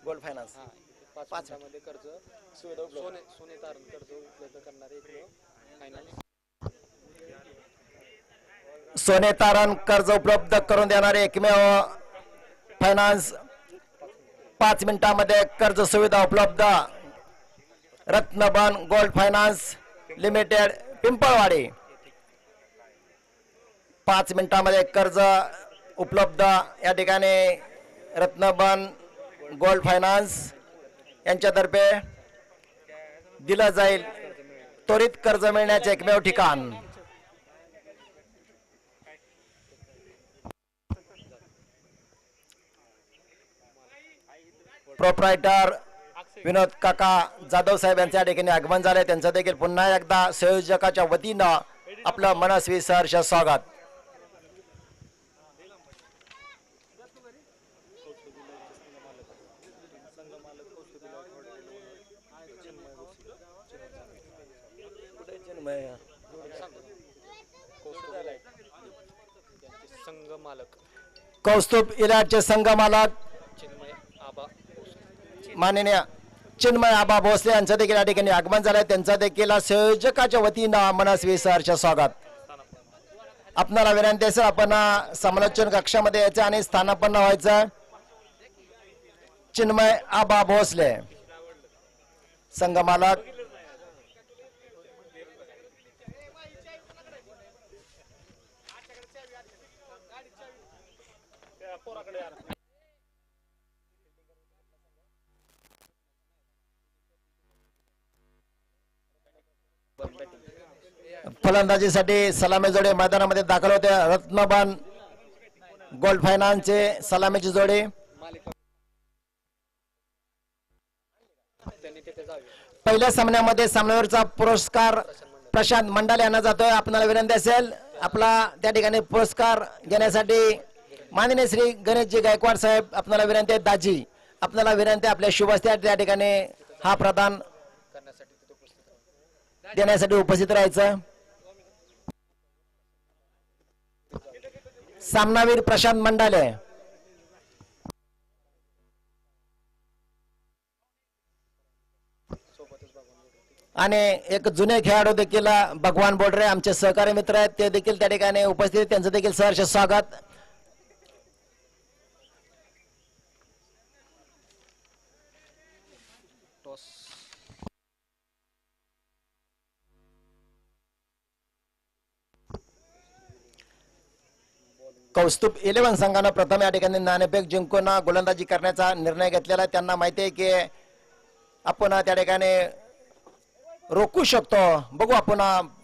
Gold finance 5 मध्ये कर्ज सुविधा सोने तारण कर्ज उपलब्ध करणारे फायनान्स सोने तारण कर्ज उपलब्ध करून देणारे एकमेव फायनान्स 5 मिनिटांमध्ये कर्ज सुविधा उपलब्ध रत्नबन गोल्ड फायनान्स लिमिटेड पिंपळवाडी 5 मिनिटांमध्ये कर्ज उपलब्ध या ठिकाणी रत्नबन गोल्ड फायनान्स यांच्यातर्फे दिलं जाईल त्वरित कर्ज मिळण्याचे एकमेव ठिकाण प्रोप्रायटर विनोद काका जाधव साहेब यांच्या ठिकाणी आगमन झाले त्यांचं देखील पुन्हा एकदा संयोजकाच्या वतीनं आपलं मनस्वी सहर्ष स्वागत संघ मालक कौस्तुभ इलाटचे संघ मालक माननीय चिन्मय आबा भोसले यांचं देखील या ठिकाणी आगमन झालंय त्यांचं देखील संयोजकाच्या वतीनं मनस्वी सहर्ष स्वागत आपणाला विनंती आहे आपण समालोचन कक्षामध्ये यायचं आणि स्थानापन्न व्हायचं चिन्मय आबा भोसले संघ मालक फलंदाजीसाठी सलामी जोडे मैदानामध्ये दाखल होते रत्नबन गोल्ड फायनान्सचे सलामीची जोडी पहिल्या सामन्यामध्ये सामन्यावरचा पुरस्कार प्रशांत मंडाले यांना जातोय आपल्याला विनंती असेल आपला त्या ठिकाणी पुरस्कार घेण्यासाठी माननीय श्री गणेशजी गायकवाड साहेब आपल्याला विनंती आहे दाजी आपल्याला विनंती आपल्या शुभ हस्ते त्या ठिकाणी हा प्रदान देण्यासाठी उपस्थित राहायचं सामनावीर प्रशांत मंडाले आणि एक जुने खेळाडू देखील भगवान बोडरे आमचे सहकारी मित्र आहेत ते देखील त्या ठिकाणी उपस्थित त्यांचं देखील सहर्ष स्वागत कौस्तुभ 11 संघानं प्रथम या ठिकाणी नाणेफेक जिंकून गोलंदाजी करण्याचा निर्णय घेतलेला आहे त्यांना माहिती आहे की आपण त्या ठिकाणी रोखू शकतो बघू आपण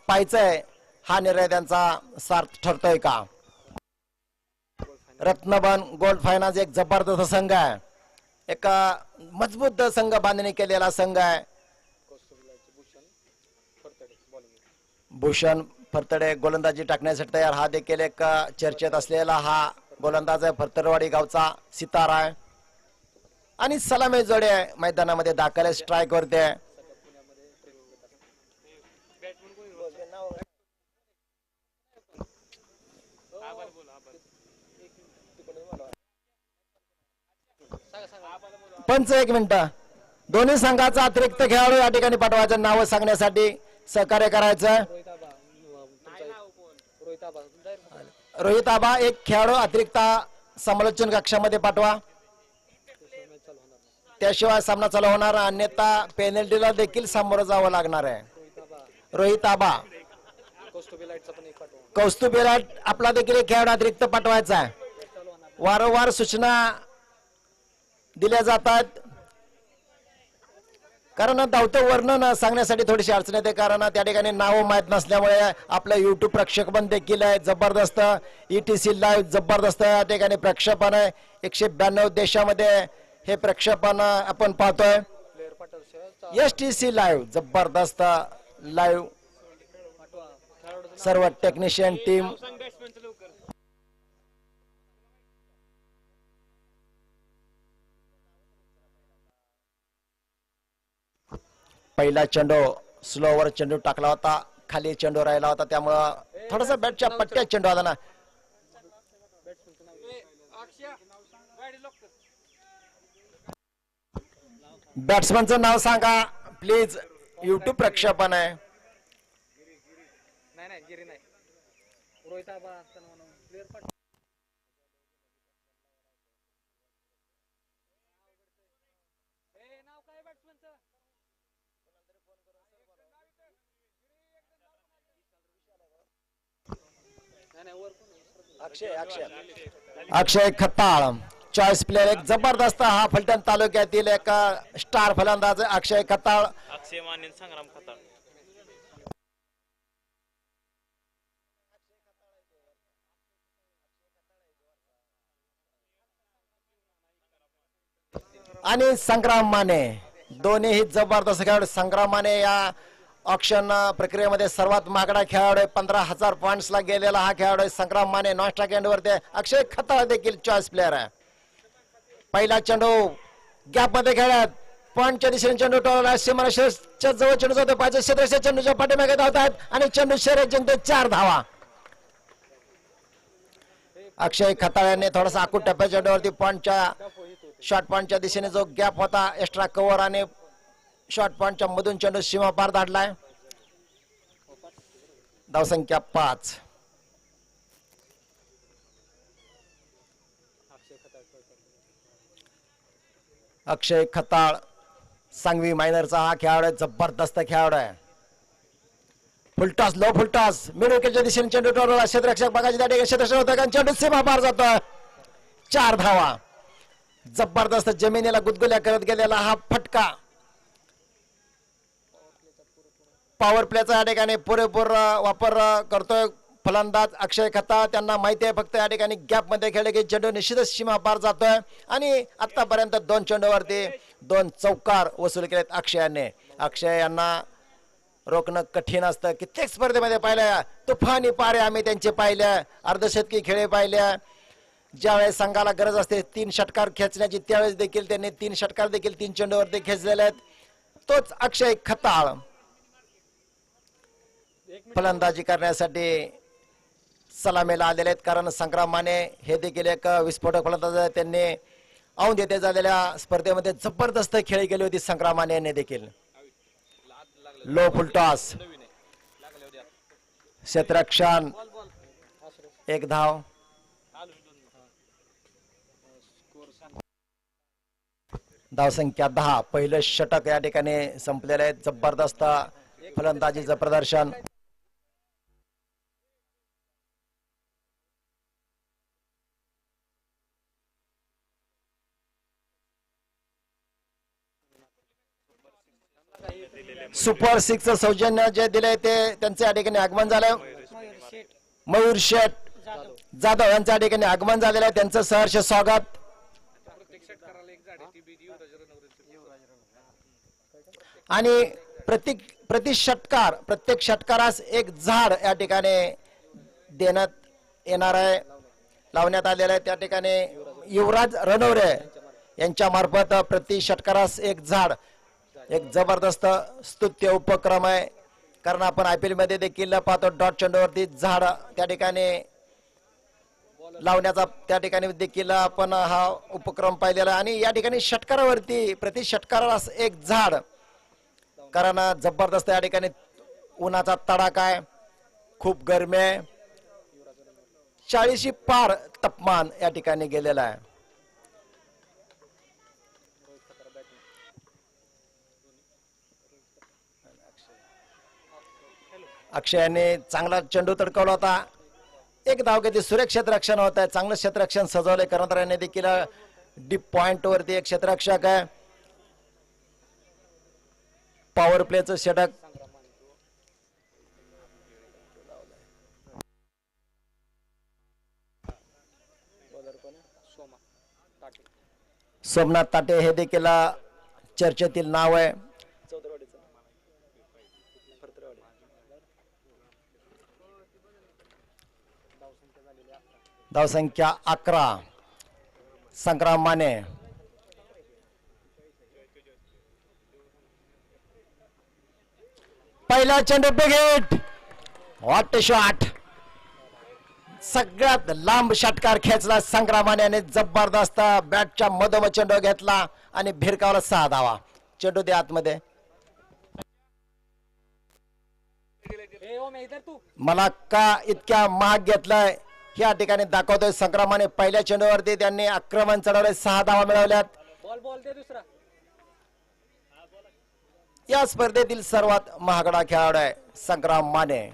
पाहायचंय हा निर्णय त्यांचा सार्थ ठरतोय का रत्नबन गोल्ड फायनान्स एक जबरदस्त संघ आहे एक मजबूत संघ बांधणी केलेला संघ आहे भूषण फरतडे गोलंदाजी टाकण्यासाठी तयार हा देखील एक चर्चेत असलेला हा गोलंदाज आहे फरतडवाडी गावचा सितारा आहे आणि सलामी जोडे मैदानामध्ये दाखल आहे स्ट्राइक वरती आहे पंच 1 मिनिट दोन्ही संघाचा अतिरिक्त खेळाडू या ठिकाणी पाठवायचं नाव सांगण्यासाठी सहकार्य करायचं रोहित आबा एक खेळाडू अतिरिक्त समालोचन कक्षामध्ये पाठवा त्याशिवाय सामना चालू होणार अन्यथा पेनल्टीला देखील सामोरं जावं लागणार आहे रोहित आबा कौस्तुभ इलाट आपला देखील एक खेळाडू अतिरिक्त पाठवायचा आहे वारंवार सूचना दिल्या जातात कारण धावतं वर्णन सांगण्यासाठी थोडीशी अडचण येते कारण त्या ठिकाणी नाव माहीत नसल्यामुळे आपलं युट्यूब प्रक्षेपण देखील आहे जबरदस्त ETC लाईव्ह जबरदस्त या ठिकाणी प्रक्षेपण आहे 192 देशामध्ये हे प्रक्षेपण आपण पाहतोय STC लाईव्ह जबरदस्त लाईव्ह सर्व टेक्निशियन टीम पहिला चेंडू स्लोवर चेंडू टाकला होता, खाली चेंडू राहिला होता, त्यामुळं थोडासा बॅटच्या पट्ट्यात चेंडू आला ना. बॅट्समनचं नाव सांगा प्लीज, युट्यूब प्रक्षेपण आहे. नाही नाही गिरी नाही रोहित आबा असताना म्हणून क्लिअर पण नाव काय बॅट्समनचं नाही नाही वर अक्षय खताळ चॉईस प्लेअर, एक जबरदस्त हा फलटण तालुक्यातील एक स्टार फलंदाज अक्षय खताळ. अक्षय माने संग्राम खताळ. आणि संग्राम माने, दोन्हीही जबरदस्त खेळाडू. संग्राम माने या ऑक्शन प्रक्रियेमध्ये सर्वात मागडा खेळाडू आहे, 15,000 पॉइंट्सला गेलेला हा खेळाडू आहे संग्राम माने. नॉन स्ट्राइक एंडवरती अक्षय खताळ देखील चॉईस प्लेअर आहे. पहिला चेंडू गॅप मध्ये खेळत पॉइंटच्या दिशेने चेंडू टोळला, सीमारेषेच्या जवळ चेंडू जातो, पाहिजे क्षेत्ररक्षक चेंडूच्या पाठीमागे धावतात आणि चेंडू शर्यत जिंकतो 4 धावा. अक्षय खताळ यांनी थोडासा आकूट टप्प्या चेंडूवरती पॉइंटच्या शॉर्ट पॉइंटच्या दिशेने जो गॅप होता एक्स्ट्रा कव्हर आणि शॉर्ट पॉइंटच्या मधून चेंडू सीमा पार धाडलाय. धावसंख्या 5. अक्षय खताळ सांगवी मायनरचा हा खेळाडू आहे, जबरदस्त खेळाडू आहे. फुलटॉस लो फुलटॉस मिड विकेटच्या दिशेने चेंडू टोळला, क्षेत्ररक्षक बघायचे त्या ठिकाणी क्षेत्ररक्षक होता कारण चेंडू सीमा पार जातोय. 4 धावा. जबरदस्त जमिनीला गुदगुल्या करत गेलेला हा फटका. पॉवर प्लेचा या ठिकाणी पुरेपूर वापर करतोय फलंदाज अक्षय खताळ. त्यांना माहिती आहे फक्त या ठिकाणी गॅप मध्ये खेळले की चेंडू निश्चितच सीमा पार जातोय आणि आतापर्यंत 2 चेंडूवरती 2 चौकार वसूल केलेत अक्षयाने. अक्षय यांना रोखणं कठीण असतं. कित्येक स्पर्धेमध्ये पाहिल्या तुफानी पारे आम्ही त्यांचे पाहिल्या, अर्धशतकी खेळे पाहिल्या. ज्यावेळेस संघाला गरज असते 3 षटकार खेचण्याची त्यावेळेस देखील त्यांनी 3 षटकार देखील 3 चेंडूवरती खेचलेले आहेत. तोच अक्षय खताळ फलंदाजी करण्यासाठी सलामीला आलेले आहेत कारण संग्राम माने हे देखील एक विस्फोटक फलंदाज आहे. त्यांनी औंध येथे झालेल्या स्पर्धेमध्ये जबरदस्त खेळी केली होती संग्राम माने यांनी देखील. लो फुलटॉस क्षेत्ररक्षण 1 धाव. धावसंख्या 10. पहिलं षटक या ठिकाणी संपलेलं आहे. जबरदस्त फलंदाजीचं प्रदर्शन. सुपर 6 सौजन्य जे दिले ते त्यांचे या ठिकाणी आगमन झालं. मयूर शेठ जाधव यांच्या या ठिकाणी आगमन झालेलं आहे. त्यांचं सहर्ष स्वागत. आणि प्रत्येक षटकारास 1 झाड या ठिकाणी देण्यात येणार आहे, लावण्यात आलेलं आहे. त्या ठिकाणी युवराज रणवरे यांच्या मार्फत प्रति षटकारास 1 झाड, एक जबरदस्त स्तुत्य उपक्रम आहे. कारण आपण IPL मध्ये देखील पाहतो डॉट चेंडूवरती झाड त्या ठिकाणी लावण्याचा त्या ठिकाणी देखील आपण हा उपक्रम पाहिलेला. आणि या ठिकाणी षटकारावरती प्रति षटकारास 1 झाड, कारण जबरदस्त या ठिकाणी उन्हाचा तडाखा आहे, खूप गरमी आहे, 40 पार तापमान या ठिकाणी गेलेला आहे. अक्षयाने चांगला चेंडू तडकवला होता. 1 धाव घेतली. सुरेख क्षेत्ररक्षण होत आहे, चांगलं क्षेत्ररक्षण सजवलंय. कर्णधारांनी देखील डीप पॉइंट वरती एक क्षेत्ररक्षक आहे. पॉवर प्लेचं षटक. सोमनाथ ताटे हे देखील चर्चेतील नाव आहे. धावसंख्या 11 संग्राम माने. पहिला चेंडू बिगेट. What shot. सगळ्यात लांब षटकार खेचला संग्रामाने आणि जबरदस्त बॅटच्या मधोमध चेंडू घेतला आणि भिरकावला 6 धावा. चेंडू दे आतमध्ये. मला का इतक्या महाग घेतलाय या ठिकाणी दाखवतोय. संग्रामाने पहिल्या चेंडूवरती त्यांनी आक्रमण चढवले, 6 धावा मिळवल्यात. या स्पर्धेतील सर्वात महागडा खेळाडू आहे संग्राम माने.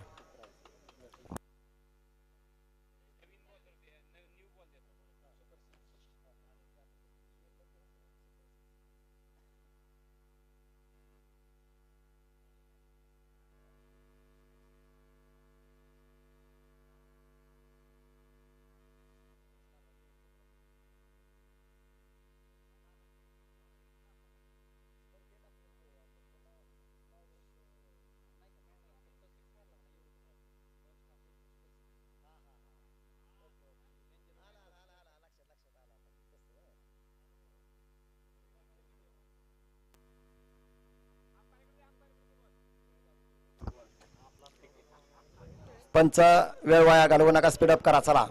पंच वेळ वाया घालवू नका, स्पीडअप करा. चला.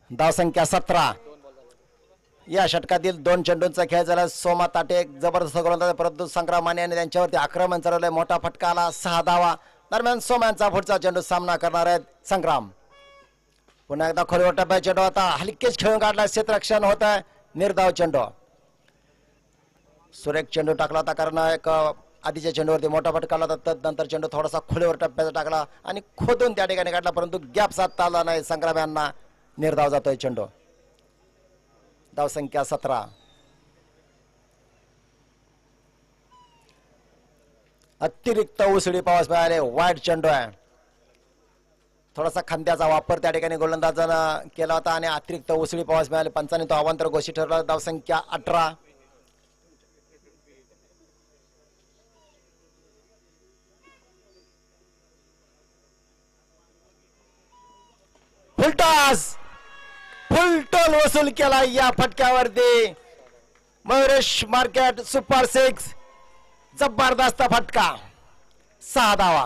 धावसंख्या 17. या षटकातील 2 चेंडूंचा खेळ झाला. सोमा ताटे एक जबरदस्त गोलंदाज, परंतु संग्राम माने यांनी त्यांच्यावरती आक्रमण चालवलंय. मोठा फटका आला, 6 धावा. दरम्यान सोम्यांचा पुढचा चेंडू सामना करणार आहेत संग्राम. पुन्हा एकदा खोलीवर टप्प्या चेंडू आता हलकेच खेळून काढला. क्षेत्ररक्षण होत आहे. निर्धाव चेंडू. सुरेख चेंडू टाकला होता कारण एक आधीच्या चेंडूवरती मोठा फटका आला होता. तदनंतर चेंडू थोडासा खोलीवर टप्प्याचा टाकला आणि खोदून त्या ठिकाणी काढला, परंतु गॅप साधता आला नाही. संग्राम यांना निर्धाव जातोय चेंडू. धावसंख्या 17. अतिरिक्त उसळी पाऊस मिळाले. वाईट चेंडू आहे. थोडासा खांद्याचा वापर त्या ठिकाणी गोलंदाजानं केला होता आणि अतिरिक्त उसळी पाऊस मिळाले. पंचांनी तो अवांतर घोषित ठरला. धावसंख्या 18. फुलटोल वसूल केला या फटक्यावरती. Mayuresh market super 6. जबरदस्त फटका, 6 धावा.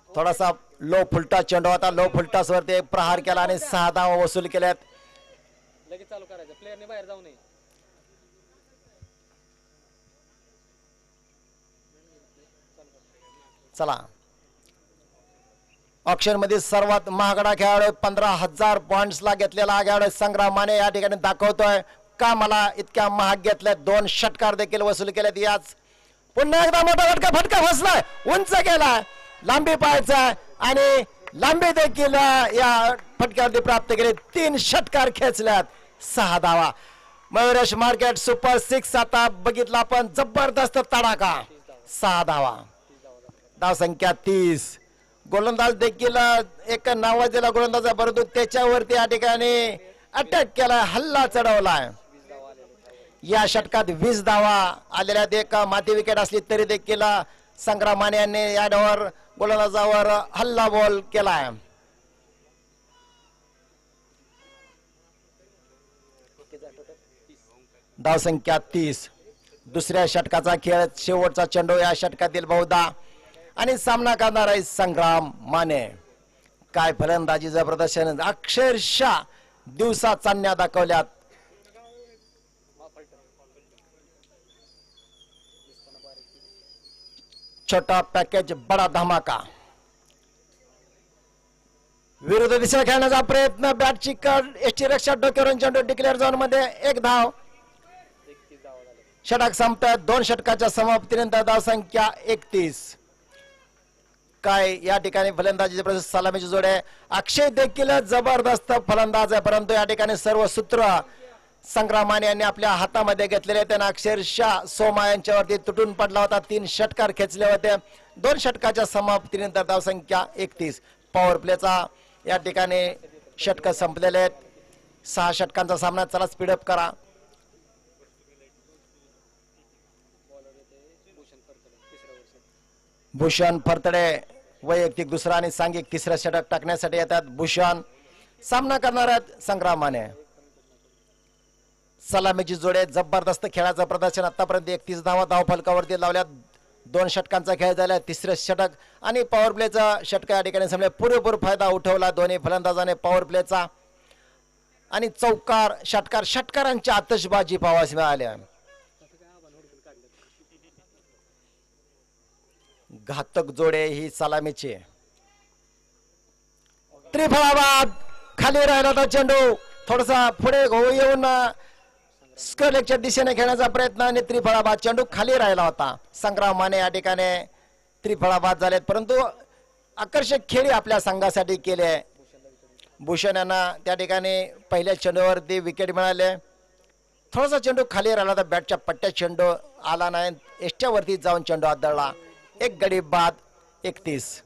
थोडासा लो फुलटा चेंडू होता. लो फुलटास वरती प्रहार केला आणि 6 धावा वसूल केल्यात. लगेच चालू करायचं, प्लेअरने बाहेर जाऊ नये. चला. ऑक्शन मध्ये सर्वात महागडा खेळाडू 15,000 पॉइंट्सला घेतलेला खेळाडू संग्राम माने या ठिकाणी दाखवतोय का मला इतक्या महाग घेतल्या. 2 षटकार देखील वसूल केलेत. याच पुन्हा एकदा मोठा फटका फसलाय. उंच केला, लांबी पाहायचा आणि लांबी देखील या फटक्यावरती प्राप्त केले. 3 षटकार खेचल्यात, 6 धावा. मयुरेश मार्केट सुपर 6 आता बघितला आपण, जबरदस्त तडाखा, 6 धावा. धावसंख्या 30. गोलंदाज देखील एक नावाजलेला गोलंदाज आहे, परंतु त्याच्यावरती या ठिकाणी अटॅक केला, हल्ला चढवलाय. या षटकात 20 धावा आलेल्या. एक माती विकेट असली तरी देखील संग्राम माने यांनी या डावावर गोलंदाजावर हल्ला बॉल केलाय. धावसंख्या 30. दुसऱ्या षटकाचा खेळ, शेवटचा चेंडू या षटकातील बहुधा आणि सामना करणार आहे संग्राम माने. काय फलंदाजीचं प्रदर्शन, अक्षरशः दिवसा चांदण्या दाखवल्यात. छोटा पॅकेज बडा धमाका. विरुद्ध दिशेला खेळण्याचा प्रयत्न, बॅटची कड, एसटी रक्षा डोक्यावरून चेंडू डिक्लेअर झोन मध्ये. 1 धाव. षटक संपतात. 2 षटकाच्या समाप्तीनंतर धावसंख्या 31. काय या ठिकाणी फलंदाजीचे प्रदेश सलामीची जोड आहे. अक्षय देखील जबरदस्त फलंदाज आहे, परंतु या ठिकाणी सर्व सूत्र संग्राम माने यांनी आपल्या हातामध्ये घेतलेले. त्यांना अक्षरशः सोमा यांच्यावरती तुटून पडला होता. 3 षटकार खेचले होते. 2 षटकाच्या समाप्तीनंतर धावसंख्या 31. पॉवर प्लेचा या ठिकाणी षटक संपलेले आहेत. 6 षटकांचा सामना. चला स्पीडअप करा. जाते भूषण फरतडे तिसऱ्या वर्षात. भूषण फरतडे वैयक्तिक दुसरा आणि सांघिक तिसरा षटक टाकण्यासाठी येतात. भूषण सामना करणार आहेत संग्राम माने. सलामीची जोडे जबरदस्त खेळाचं प्रदर्शन आतापर्यंत 31 धावा धावफलकावरती लावल्या. 2 षटकांचा खेळ झाला. तिसरे षटक आणि पॉवर प्लेचा षटक या ठिकाणी समजा पुरेपूर फायदा उठवला दोन्ही फलंदाजाने पॉवर प्लेचा आणि चौकार षटकारांची आतषबाजी पाहावयास मिळाल्या. घातक जोडे ही सलामीची. त्रिफळाबाद खाली राहिला होता चेंडू थोडासा पुढे येऊन स्करलेगच्या दिशेने खेळण्याचा प्रयत्न आणि त्रिफळाबाद चेंडू खाली राहिला होता. संग्राम माने या ठिकाणी त्रिफळाबाद झालेत परंतु आकर्षक खेळी आपल्या संघासाठी केले. भूषण यांना त्या ठिकाणी पहिल्या चेंडूवरती विकेट मिळाले. थोडासा चेंडू खाली राहिला होता. बॅटच्या पट्ट्या चेंडू आला नाही. एष्ट्यावरती जाऊन चेंडू आदळला. 1 गडी बाद 31.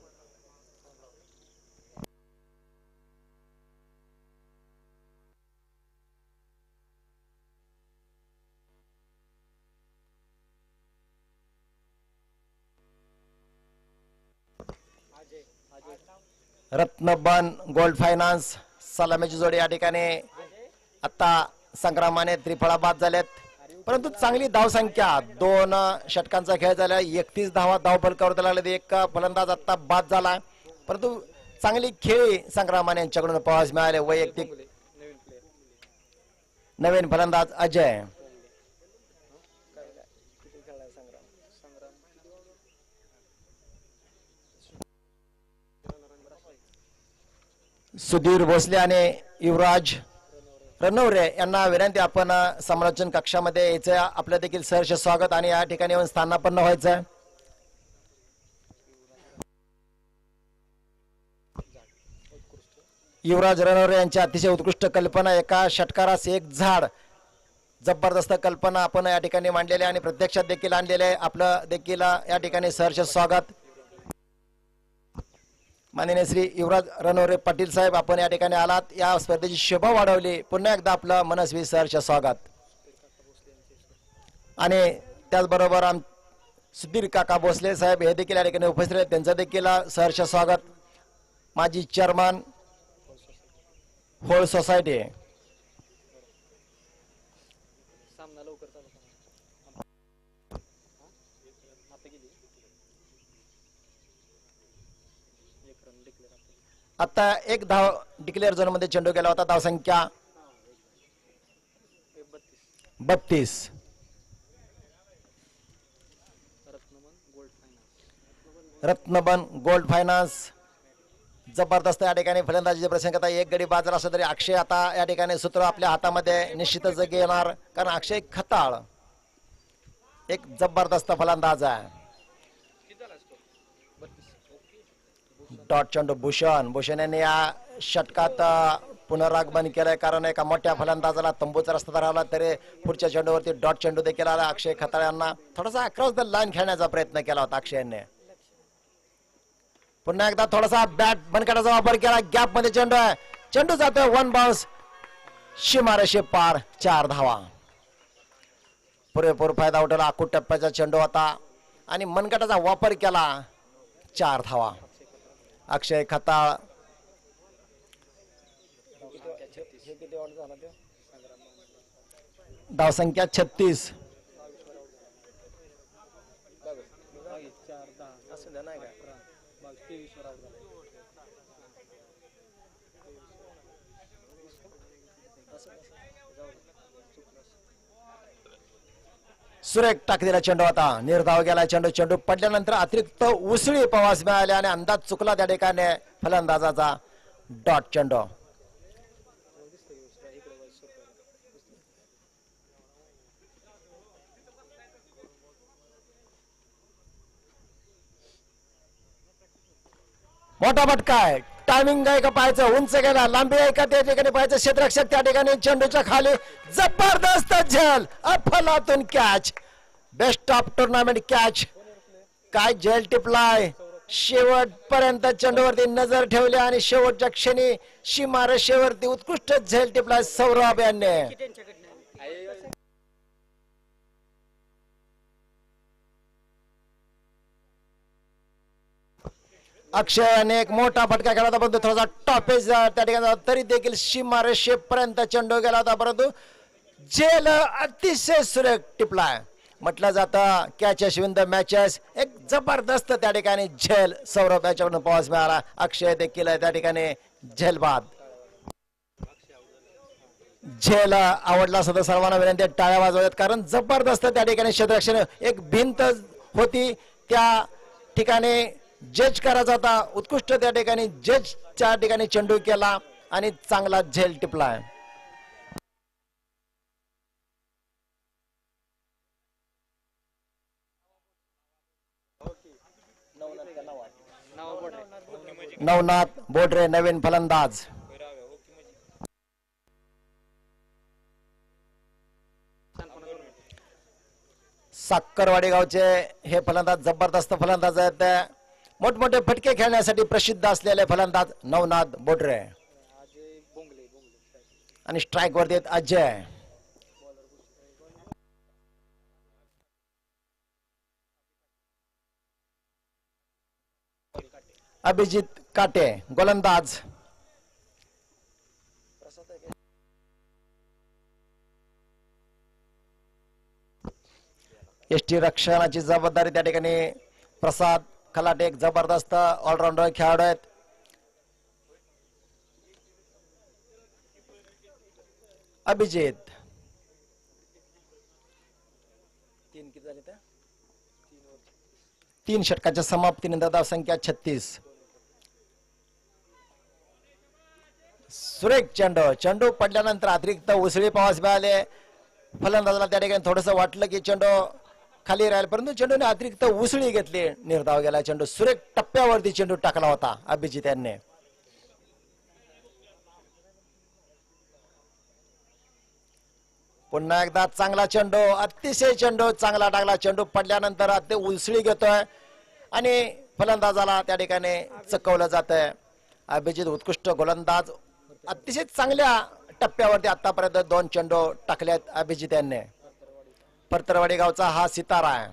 रत्नबन गोल्ड फायनान्स सलामीची जोडी या ठिकाणी आता संग्रामाने त्रिफळाबाद झालेत परंतु चांगली धावसंख्या 2 षटकांचा खेळ झाला. 31 धावा धावफलकावर लागले. एक फलंदाज आता बाद झाला परंतु चांगली खेळी संग्रामाने यांच्याकडून पाहावयास मिळाले. वैयक्तिक नवीन प्लेअर नवीन फलंदाज अजय. किती खेळलाय संग्राम. संग्राम सुधीर भोसले आणि युवराज रणवरे यांना विनंती आपण समालोचन कक्षामध्ये यायचं. आपलं देखील सहर्ष स्वागत आणि या ठिकाणी येऊन स्थानापन्न व्हायचं. युवराज रणवरे यांच्या अतिशय उत्कृष्ट कल्पना एका षटकारास एक झाड जबरदस्त कल्पना आपण या ठिकाणी मांडलेली आणि प्रत्यक्षात देखील आणलेले. आपलं देखील या ठिकाणी सहर्ष स्वागत. माननीय श्री युवराज रणवरे पाटील साहेब आपण या ठिकाणी आलात. या स्पर्धेची शोभा वाढवली. पुन्हा एकदा आपलं मनस्वी सहर्ष स्वागत. आणि त्याचबरोबर सुधीर काका भोसले साहेब हे देखील या ठिकाणी उपस्थित आहेत. त्यांचं देखील सहर्ष स्वागत. माजी चेअरमन होळ सोसायटी. सामना लवकर चालू करा. आता गेली 1 रन डिक्लेअर. आता 1 धाव डिक्लेअर झोन मध्ये चेंडू गेला होता. धावसंख्या 32. रत्नबन गोल्ड फायनान्स जबरदस्त या ठिकाणी फलंदाजीचे प्रसंग आता 1 गडी बाद झाला असला तरी अक्षय आता या ठिकाणी सूत्र आपल्या हातामध्ये निश्चितच घेणार कारण अक्षय खताळ एक जबरदस्त फलंदाज आहे. डॉट चेंडू भूषण यांनी या षटकात पुनरागमन केलंय कारण एका मोठ्या फलंदाजाला तंबूचा रस्ता धरावला तरी पुढच्या चेंडूवरती डॉट चेंडू देखील आला. अक्षय खताळ यांना थोडासा अक्रॉस द लाईन खेळण्याचा प्रयत्न केला होता अक्षयने. पुन्हा एकदा थोडासा बॅट बनकटाचा वापर केला. गॅप मध्ये चेंडू आहे. चेंडू जातोय 1 बाउन्स सीमारेषे पार. 4 धावा. पुरेपूर फायदा उठवला. आखूड टप्प्याचा चेंडू होता आणि मनगटाचा वापर केला. 4 धावा. अक्षय खताळ धावसंख्या 36. सुरेख टाकलेला चेंडू होता. निर्धाव गेला चेंडू. चेंडू पडल्यानंतर अतिरिक्त उसळी प्रवास मिळाले आणि अंदाज चुकला त्या ठिकाणी फलंदाजाचा. डॉट चेंडू. मोठा फटका आहे. टायमिंग आहे का पाहायचं. उंच गेला. लांबी आहे का त्या ठिकाणी पाहायचं. क्षेत्ररक्षक त्या ठिकाणी चेंडूच्या खाली जबरदस्त झेल. अफलातून catch. Best of tournament catch. काय झेल टिपलाय. शेवटपर्यंत चेंडूवरती नजर ठेवली आणि शेवटच्या क्षणी सीमारेषेवरती उत्कृष्ट झेल टिपलाय सौरभ यांनी. अक्षयने एक मोठा फटका खेळला होता, परंतु थोडासा टॉपेज त्या ठिकाणी झाला. तरी देखील सीमारेषेपर्यंत चेंडू गेला होता, परंतु झेल अतिशय सुरेख टिपलाय. म्हटलं जातं कॅचेस विन द मॅचेस. एक जबरदस्त त्या ठिकाणी झेल सौरभ याच्याकडून पाऊस मिळाला. अक्षय देखील त्या ठिकाणी झेल बाद. झेल आवडला असं तर सर्वांना विनंती आहे टाळ्या वाजवतात, कारण जबरदस्त त्या ठिकाणी क्षेत्ररक्षण. एक भिंत होती त्या ठिकाणी जज करायचा होता, उत्कृष्ट त्या ठिकाणी जजच्या ठिकाणी चेंडू केला आणि चांगला झेल टिपला. नवनाथ बोडरे नवीन फलंदाज. साखरवाडी गावचे हे फलंदाज जबरदस्त फलंदाज आहेत. मोठमोठे फटके खेळण्यासाठी प्रसिद्ध असलेले फलंदाज नवनाथ बोडरे. अजय बोंगले आणि स्ट्राईक वरती आहेत अजय. अभिजित काटे गोलंदाज. एसटी रक्षणाची जबाबदारी त्या ठिकाणी प्रसाद खलाटे एक जबरदस्त ऑलराऊंडर खेळाडू आहेत. अभिजित 3 षटकाच्या समाप्तीनंतर धावसंख्या 36. सुरेख चेंडू पडल्यानंतर अतिरिक्त उसळी पाऊस मिळाले. फलंदाजाला त्या ठिकाणी थोडस वाटलं की चेंडू खाली राहील, परंतु चेंडूने अतिरिक्त उसळी घेतली, निर्धाव गेला चेंडू. सुरेख टप्प्यावरती चेंडू टाकला होता अभिजित यांनी. पुन्हा एकदा चांगला चेंडू, अतिशय चेंडू चांगला टाकला. चेंडू पडल्यानंतर अति उसळी घेतोय आणि फलंदाजाला त्या ठिकाणी चकवलं जात आहे. अभिजित उत्कृष्ट गोलंदाज, अतिशय चांगल्या टप्प्यावरती आतापर्यंत 2 चेंडू टाकले आहेत अभिजित यांनी. परतरवाडी गावचा हा सितारा आहे.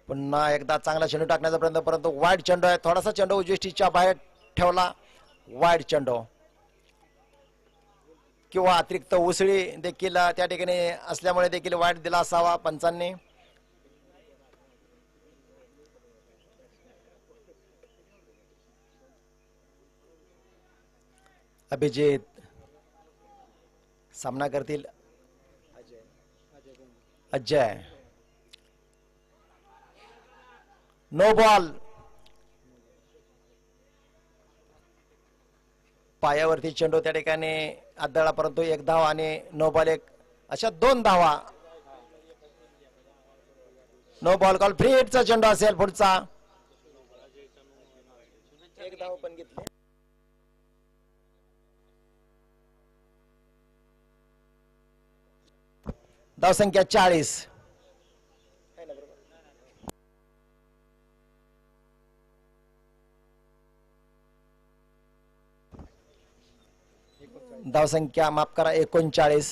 पुन्हा एकदा चांगला चेंडू टाकण्याचा प्रयत्न, परंतु वाईड चेंडू आहे. थोडासा चेंडू उजवीष्टीच्या बाहेर ठेवला. वाईड चेंडू किंवा अतिरिक्त उसळी देखील त्या ठिकाणी असल्यामुळे देखील वाईड दिला असावा पंचांनी. अभिजित सामना करतील अजय. No ball. पायावरती चेंडू त्या ठिकाणी आदळला, परंतु 1 धाव आणि नो बॉल 1 अशा 2 धावा. No ball call. फ्री हिटचा चेंडू असेल पुढचा. 1 धाव पण घेतली. धावसंख्या 40. धावसंख्या माफ करा 39.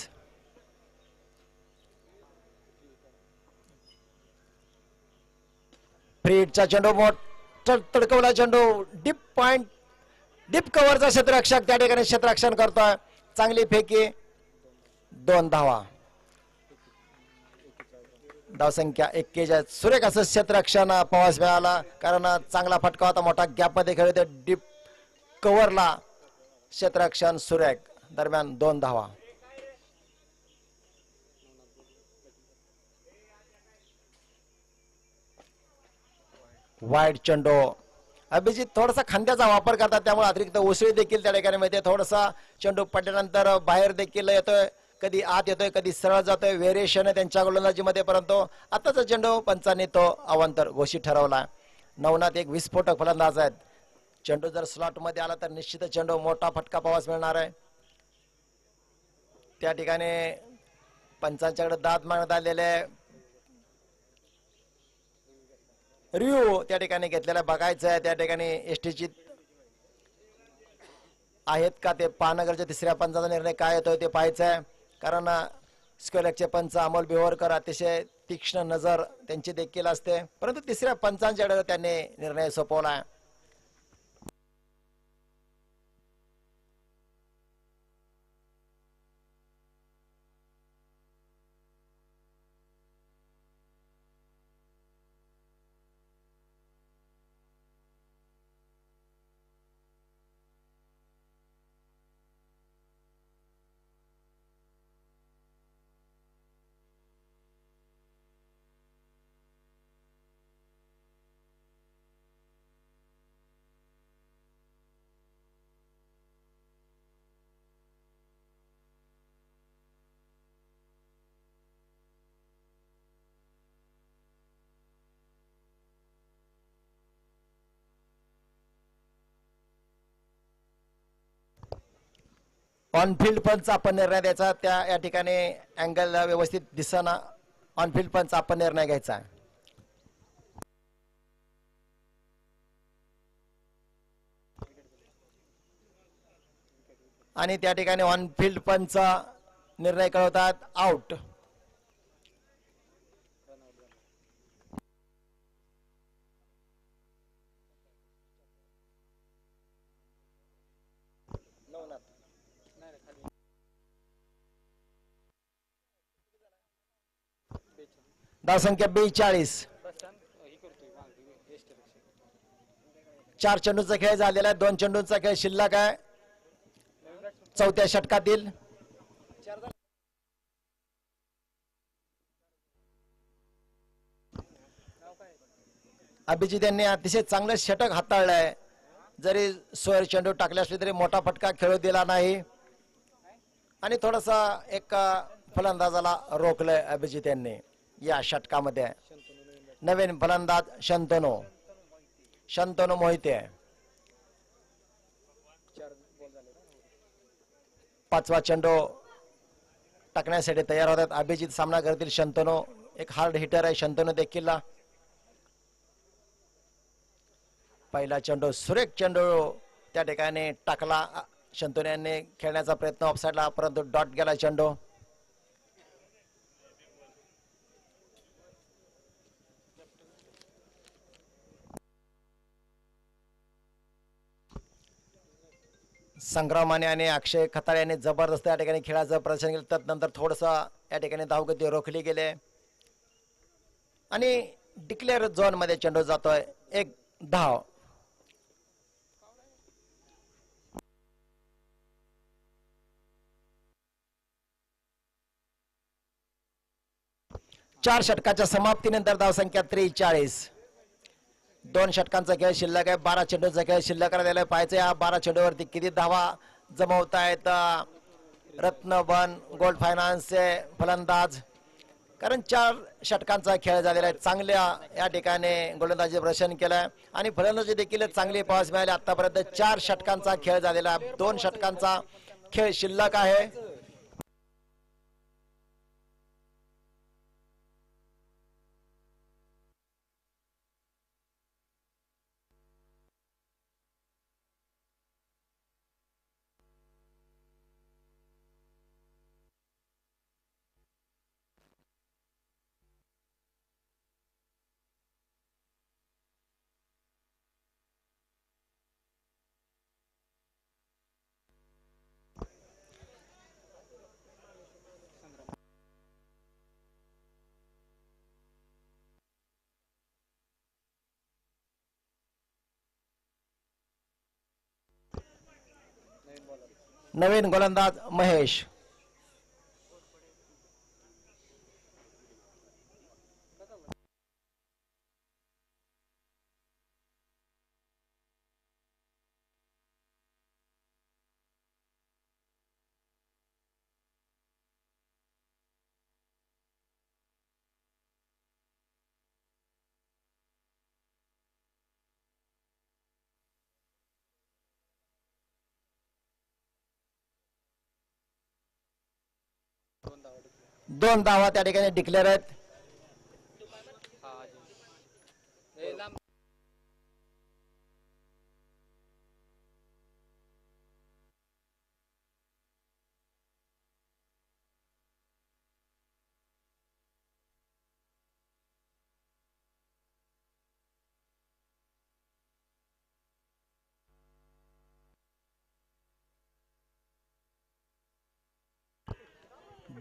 फ्रीडचा चेंडू मोठा तडकवला चेंडू. डीप पॉइंट, डीप कव्हरचा क्षेत्ररक्षक त्या ठिकाणी क्षेत्ररक्षण करतोय. चांगली फेकी. 2 धावा. धावसंख्या 41. सुरेख असं क्षेत्ररक्षण पाऊस मिळाला, कारण चांगला फटका होता. मोठा गॅप मध्ये खेळले होते. डीप कव्हरला क्षेत्ररक्षण सुरेख. दरम्यान 2 धावा. वाईड चेंडू. अभिजित थोडासा खांद्याचा वापर करतात, त्यामुळे अतिरिक्त उसळी देखील त्या ठिकाणी मिळते. थोडासा चेंडू पडल्यानंतर बाहेर देखील येतोय, कधी आत येतोय, कधी सरळ जातोय. व्हेरिएशन आहे त्यांच्या गोलंदाजीमध्ये, परंतु आताचा चेंडू पंचांनी तो अवांतर घोषित ठरवला. नवनाथ एक विस्फोटक फलंदाज आहेत. चेंडू जर स्लॉट मध्ये आला तर निश्चित चेंडू मोठा फटका पाहास मिळणार आहे. त्या ठिकाणी पंचांच्याकडे दाद मागण्यात आलेले रिव्ह्यू त्या ठिकाणी घेतलेला बघायचं आहे. त्या ठिकाणी एसटीची आहेत का ते पाहणं गरजेचं. 3ऱ्या पंचाचा निर्णय काय येतोय ते पाहायचं आहे, कारण स्क्वेअर लेगचे पंच अमोल बिहोरकर अतिशय तीक्ष्ण नजर त्यांची देखील असते, परंतु तिसऱ्या पंचांच्याकडे त्यांनी निर्णय सोपवला. ऑनफिल्ड पंच आपण निर्णय द्यायचा, त्या या ठिकाणी अँगल व्यवस्थित दिसना. ऑनफिल्ड पंच आपण निर्णय घ्यायचा. आणि त्या ठिकाणी ऑनफिल्ड पंच निर्णय कळवतात आउट. धावसंख्या 42. 4 चेंडूचा खेळ झालेला आहे. 2 चेंडूंचा खेळ शिल्लक आहे चौथ्या षटकातील. अभिजित यांनी अतिशय चांगलं षटक हाताळलंय. जरी सोयर चेंडू टाकले असले तरी मोठा फटका खेळू दिला नाही आणि थोडासा एक फलंदाजाला रोखलंय अभिजित यांनी या षटकामध्ये. नवीन फलंदाज शंतनू मोहिते. 5वा चेंडू टाकण्यासाठी तयार होतात. अभिजित सामना करतील शंतनू. एक हार्ड हिटर आहे शंतनू देखील. पहिला चेंडू सुरेख चेंडू त्या ठिकाणी टाकला. शंतनू यांनी खेळण्याचा प्रयत्न ऑफसाईडला, परंतु डॉट गेला चेंडू. संग्रामाने आणि अक्षय खताळे यांनी जबरदस्त या ठिकाणी खेळाचं प्रदर्शन केलं. त्यानंतर थोडस या ठिकाणी धावगती रोखली गेले आणि डिक्लेअर झोन मध्ये चेंडू जातोय. एक धाव. चार षटकाच्या समाप्तीनंतर धावसंख्या 43. 2 षटकांचा खेळ शिल्लक आहे. 12 चेंडूचा खेळ शिल्लक राहिलेला पाहायचं या 12 चेंडूवरती किती धावा जमवतायत रत्नबन गोल्ड फायनान्सचे फलंदाज. कारण 4 षटकांचा खेळ झालेला आहे. चांगल्या या ठिकाणी गोलंदाजी प्रदर्शन केलंय आणि फलंदाजी देखील चांगली पास मिळाली. आतापर्यंत 4 षटकांचा खेळ झालेला, 2 षटकांचा खेळ शिल्लक आहे. नवीन गोलंदाज महेश. दोन धावा त्या ठिकाणी डिक्लेअर आहेत.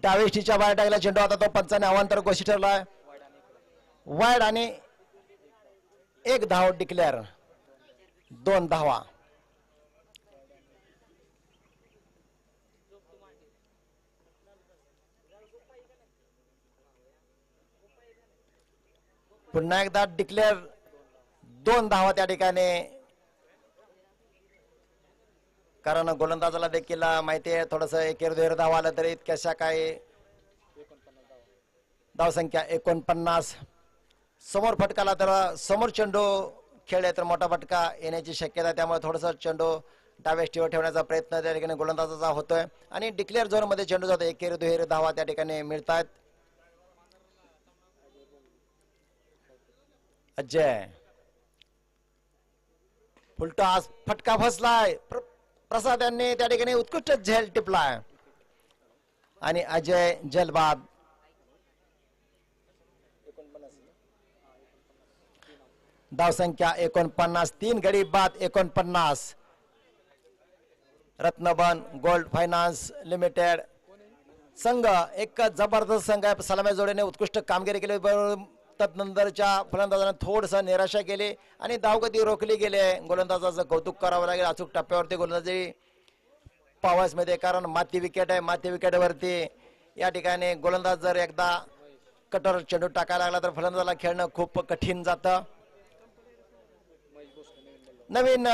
डावेष्टीच्या बाहेर टाकला चेंडू. आता तो पंचाने अवांतर घोषित ठरलाय. वाईड आणि एक धाव डिक्लेअर. 2 धावा. पुन्हा एकदा डिक्लेअर. 2 धावा त्या ठिकाणी. कारण गोलंदाजाला देखील माहिती आहे थोडस एकेर दुहेर धावा आलं तरी इतक्याशा काय. धावसंख्या 49. समोर फटकाला तर समोर चेंडू खेळले तर मोठा फटका येण्याची शक्यता आहे. त्यामुळे थोडस चेंडू डाव्या ठेवण्याचा प्रयत्न त्या ठिकाणी गोलंदाजाचा होतोय. आणि डिक्लेअर झोन मध्ये चेंडू जातो. एकेर दुहेर धावा त्या ठिकाणी मिळतात. अजय उलटा आज फटका फसलाय. प्रसाद यांनी त्या ठिकाणी उत्कृष्ट झेल टिपलाय. आणि अजय जलबाद. धावसंख्या 49. 3 गडी बाद 49. रत्नबन गोल्ड फायनान्स लिमिटेड संघ एक जबरदस्त संघ आहे. सलामी जोडीने उत्कृष्ट कामगिरी केली. तदनंतरच्या फलंदाजांना थोडस निराशा केली आणि धावगती रोखली गेली. गोलंदाजाचं कौतुक करावं लागेल. अचूक टप्प्यावरती गोलंदाजी पावस मध्ये. कारण माती विकेट आहे. माती विकेटवरती या ठिकाणी गोलंदाज जर एकदा कटर चेंडू टाकायला लागला तर फलंदाजाला खेळणं खूप कठीण जातं. नवीन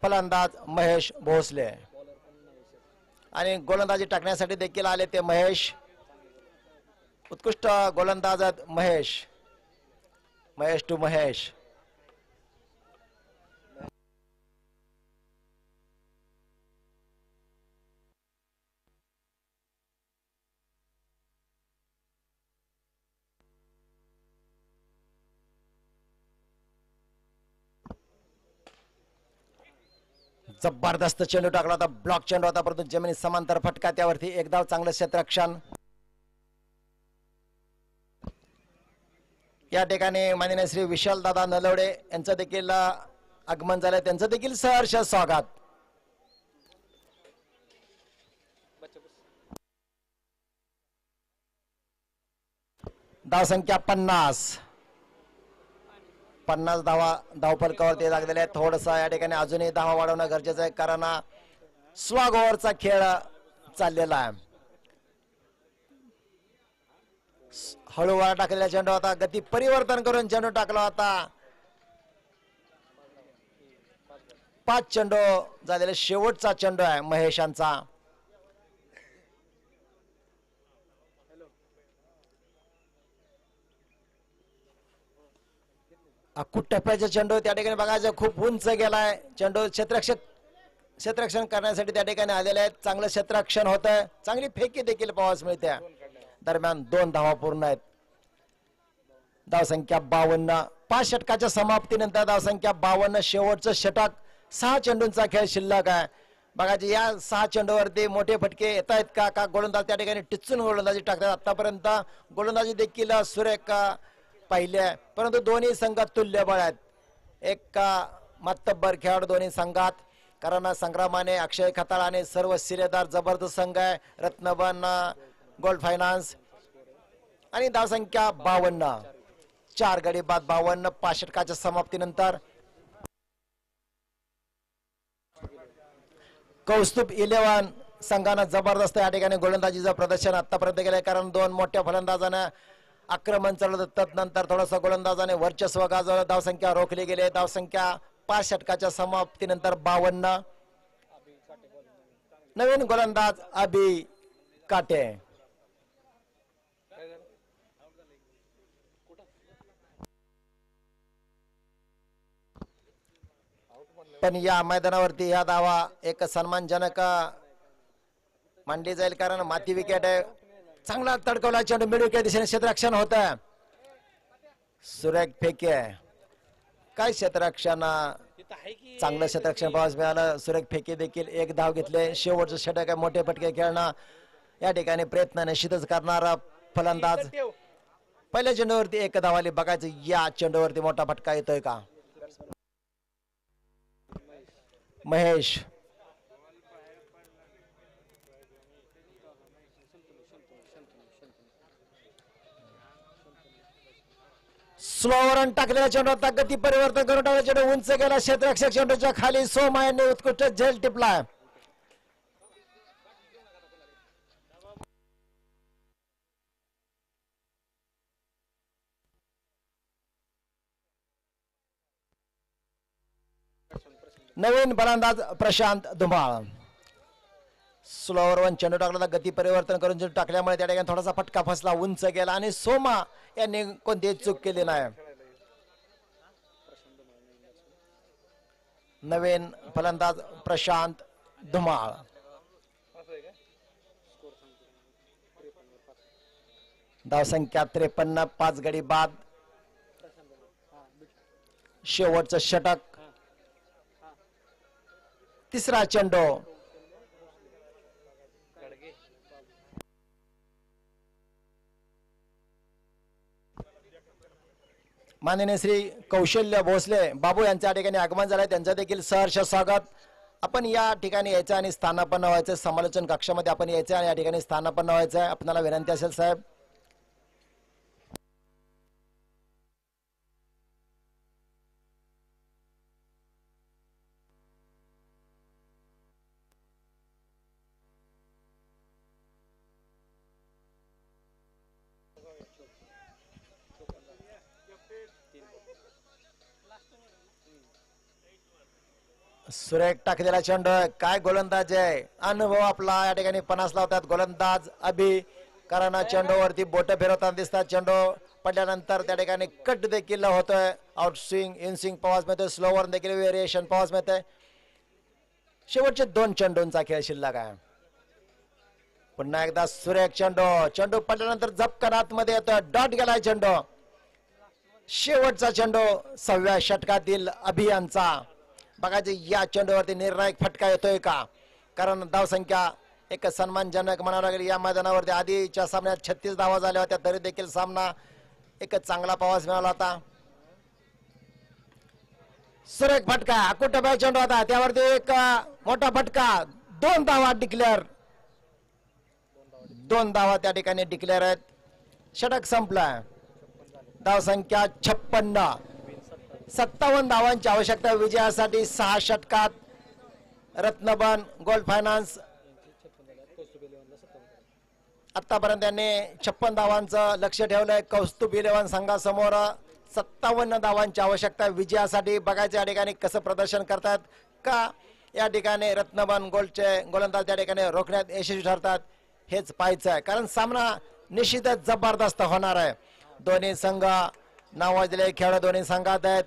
फलंदाज महेश भोसले आणि गोलंदाजी टाकण्यासाठी देखील आले ते महेश. उत्कृष्ट गोलंदाज आहेत महेश. महेश टू महेश. जबरदस्त चेंडू टाकला होता. ब्लॉक चेंडू होता परंतु जमिनी समांतर फटका. त्यावरती एक धाव. चांगलं क्षेत्ररक्षण. या ठिकाणी माननीय श्री विशाल दादा नलवडे यांचं देखील आगमन झालंय. त्यांचं देखील सहर्ष स्वागत. धावसंख्या 50. 50 धावा धावफलकावरती लागलेल्या आहेत. थोडसा या ठिकाणी अजूनही धावा वाढवणं गरजेचं आहे कारण स्वाग ओव्हरचा खेळ चाललेला आहे. हळूवार टाकलेला चेंडू होता. गती परिवर्तन करून चेंडू टाकला होता. 5 चेंडू झालेला शेवटचा चेंडू आहे महेशांचा. अकुट टप्प्याचा चेंडू त्या ठिकाणी बघायचं खूप उंच गेलाय. चेंडू क्षेत्ररक्षण करण्यासाठी त्या ठिकाणी आलेले आहेत. चांगलं क्षेत्ररक्षण होत आहे. चांगली फेकी देखील पाहावयास मिळते. दरम्यान 2 धावा पूर्ण आहेत. धावसंख्या 52. 5 षटकाच्या समाप्तीनंतर धावसंख्या 52. शेवटचं षटक. 6 चेंडूंचा खेळ शिल्लक आहे. बघायचे या 6 चेंडूवरती मोठे फटके येत आहेत का गोलंदाज त्या ठिकाणी टिचून गोलंदाजी टाकतात. आतापर्यंत गोलंदाजी देखील सुरेख पाहिले आहे परंतु दोन्ही संघ तुल्यबळ आहेत. एक मातब्बर खेळाडू दोन्ही संघात. कारण संग्रामाने अक्षय खताळ आणि सर्व शिरेदार जबरदस्त संघ आहे. रत्नबन गोल्ड फायनान्स. आणि धावसंख्या 52. 4 गडी बाद 52. 5 षटकाच्या समाप्तीनंतर कौस्तुभ 11 संघानं जबरदस्त या ठिकाणी गोलंदाजीचं प्रदर्शन आतापर्यंत केलंय. कारण 2 मोठ्या फलंदाजानं आक्रमण चालवलं. तदनंतर थोडंसं गोलंदाजाने वर्चस्व गाजवलं. धावसंख्या रोखली गेली. धावसंख्या 5 षटकाच्या समाप्तीनंतर 52. नवीन गोलंदाज अभि काटे. पण या मैदानावरती ह्या धावा एक सन्मानजनक मानली जाईल कारण माती विकेट आहे. चांगला तडकवला चेंडू मिड विकेट दिशेने क्षेत्ररक्षण होत आहे. सुरेख फेकी आहे. काय क्षेत्ररक्षण. चांगलं क्षेत्ररक्षण पाहायला मिळालं. सुरेख फेकी देखील. 1 धाव घेतले. शेवटचं षटक आहे. मोठे फटके खेळणं या ठिकाणी प्रयत्न निश्चितच करणारा फलंदाज. पहिल्या चेंडूवरती 1 धाव आली. बघायचं या चेंडूवरती मोठा फटका येतोय का. महेश स्लोवर टाकलेला चेंडू होता, गती परिवर्तन करून टाकला चेंडू उंच गेला, क्षेत्ररक्षक चेंडूच्या खाली सोमा यांनी उत्कृष्ट झेल टिपला. नवीन फलंदाज प्रशांत धुमाळ. स्लोवर वन चेंडू टाकला, गती परिवर्तन करून चेंडू टाकल्यामुळे त्या ठिकाणी थोडासा फटका फसला, उंच गेला आणि सोमा यांनी कोणतीही चूक केली नाही. नवीन फलंदाज प्रशांत धुमाळ. धावसंख्या 53, 5 गडी बाद. शेवटचं षटक, तिसरा चेंडू. माननीय श्री कौशल्य भोसले बाबू यांच्या ठिकाणी आगमन झालंय, त्यांचं देखील सहर्ष स्वागत. आपण या ठिकाणी यायचं आणि स्थानापन्न व्हायचं, समालोचन कक्षामध्ये आपण यायचं आणि या ठिकाणी स्थानापन्न व्हायचं आहे. आपल्याला विनंती असेल साहेब. सुरेख टाकलेला चेंडू, काय गोलंदाज आहे, अनुभव आपला या ठिकाणी पणास लावतात गोलंदाज अभि. कारण चेंडूवरती बोट फिरवताना दिसतात. चेंडू पडल्यानंतर त्या ठिकाणी कट देखील होतोय. आउट स्विंग, इन स्विंग पावस मिळतोय, स्लोवर देखील व्हेरिएशन पावस मिळतोय. शेवटचे 2 चेंडूंचा खेळ शिल्लक आहे. पुन्हा एकदा सुरेख चेंडू, चेंडू पडल्यानंतर झपकन आतमध्ये येतोय, डॉट गेलाय चेंडू. शेवटचा चेंडू 6व्या षटकातील अभियांचा. बघायचे या चेंडूवरती निर्णायक फटका येतोय का, कारण धावसंख्या एक सन्मानजनक म्हणावं लागेल. या मैदानावरती आधीच्या सामन्यात 36 धावा झाल्या होत्या, तरी देखील सामना एक चांगला पावास मिळाला होता. सुरेख फटका, अकुटबाई चेंडू होता, त्यावरती एक मोठा फटका. 2 धावा डिक्लेअर, 2 धावा त्या ठिकाणी डिक्लेअर आहेत. षटक संपला. धावसंख्या 56, 57 धावांची आवश्यकता विजयासाठी 6 षटकात. रत्नबन गोल्ड फायनान्स आतापर्यंत त्यांनी 56 धावांचं लक्ष ठेवलंय. कौस्तुभ इलेव्हन संघासमोर 57 धावांची आवश्यकता विजयासाठी. बघायचं या ठिकाणी कसं प्रदर्शन करतात का या ठिकाणी रत्नबन गोल्डचे गोलंदाज त्या ठिकाणी रोखण्यात यशस्वी ठरतात, हेच पाहायचं आहे. कारण सामना निश्चितच जबरदस्त होणार आहे. दोन्ही संघ नावाजलेले खेळ दोन्ही संघात आहेत.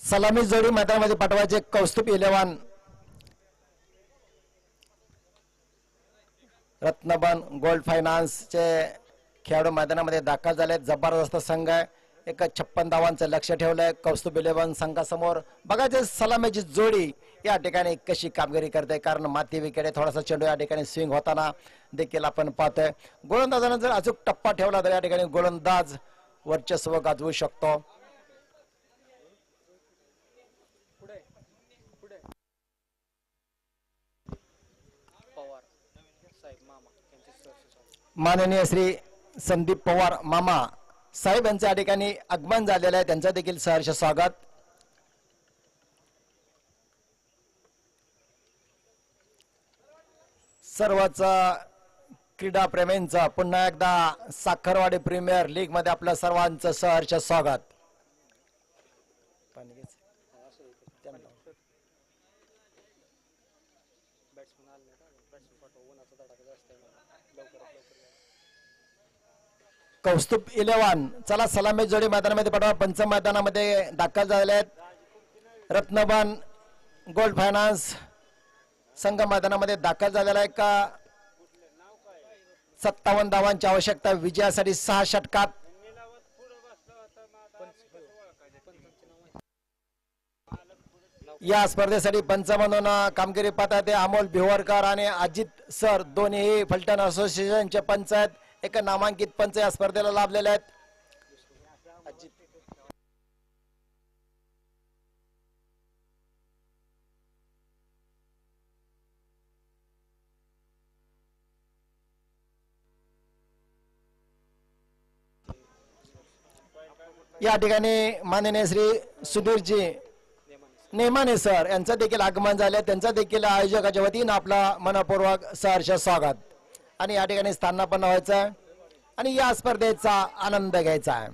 सलामी जोडी मैदानामध्ये पाठवायचे कौस्तुभ इलेव्हन रत्नबन गोल्ड फायनान्सचे खेळाडू मैदानामध्ये दाखल झाले. जबरदस्त संघ आहे. एक 56 धावांचं लक्ष ठेवलंय कौस्तुभ इलेव्हन संघासमोर. बघायचे सलामीची जोडी या ठिकाणी कशी कामगिरी करते, कारण माती विकेट थोडासा चेंडू या ठिकाणी स्विंग होताना देखील आपण पाहतोय. गोलंदाजानं जर अचूक टप्पा ठेवला तर या ठिकाणी गोलंदाज वर्चस्व गाजवू शकतो. पवार साहेब मामा यांचे सर माननीय श्री संदीप पवार मामा साहेब यांच्या या ठिकाणी आगमन झालेलं आहे. त्यांचं देखील सहर्ष स्वागत. सर्वच क्रीडा प्रेमींचं पुन्हा एकदा साखरवाडी प्रीमियर लीग मध्ये आपल्या सर्वांचं सहर्ष स्वागत. बॅट्समन आले नाही का बॅट्समन पाठवा उन्हाचा तडाखा जास्त आहे मला लवकरात लवकर कौस्तुभ इलेव्हन चला सलामी जोडी मैदानामध्ये पाठवा. पंच मैदानामध्ये दाखल झालेले आहेत. रत्नबन गोल्ड फायनान्स संघ मैदानामध्ये दाखल झालेला आहे. का 57 धावांची आवश्यकता विजयासाठी 6 षटकात. या स्पर्धेसाठी पंच म्हणून कामगिरी पाहतात ते अमोल भिवरकर आणि अजित सर दोन्ही फलटण असोसिएशनचे पंच आहेत. एक नामांकित पंच या स्पर्धेला लाभलेले आहेत. या ठिकाणी माननीय श्री सुधीरजी नेमाने सर यांचं देखील आगमन झाले. त्यांचं देखील आयोजकाच्या वतीनं आपला मनपूर्वक सहर्ष स्वागत. आणि या ठिकाणी स्थानापन्न व्हायचं आहे आणि या स्पर्धेचा आनंद घ्यायचा आहे.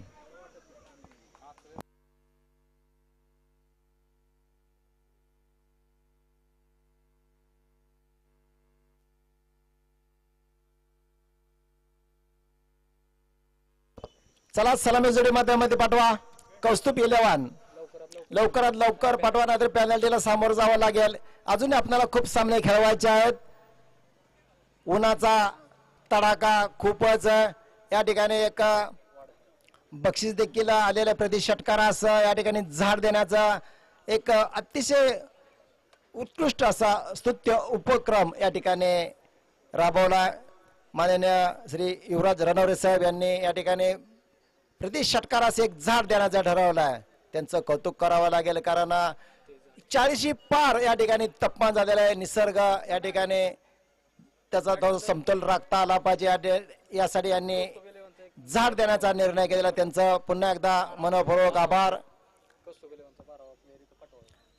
चला सलामी जोडी मैदानामध्ये पाठवा कौस्तुभ इलेव्हन. लवकरात लवकर पाठवा, नाहीतर पेनल्टीला सामोरं जावं लागेल. अजूनही आपल्याला खूप सामने खेळवायचे आहेत. उन्हाचा तडाखा खूपच या ठिकाणी एक बक्षीस देखील आलेल्या प्रति षटकारास या ठिकाणी झाड देण्याचा एक अतिशय उत्कृष्ट असा स्तुत्य उपक्रम या ठिकाणी राबवला. माननीय श्री युवराज रणवरे साहेब यांनी या ठिकाणी प्रति षटकारास एक झाड देण्याचा ठरवलं आहे. त्यांचं कौतुक करावं लागेल, कारण 40 पार या ठिकाणी तापमान झालेलं आहे. निसर्ग या ठिकाणी त्याचा तो समतोल राखता आला पाहिजे यासाठी यांनी झाड देण्याचा निर्णय केलेला. त्यांचं पुन्हा एकदा मनपूर्वक आभार.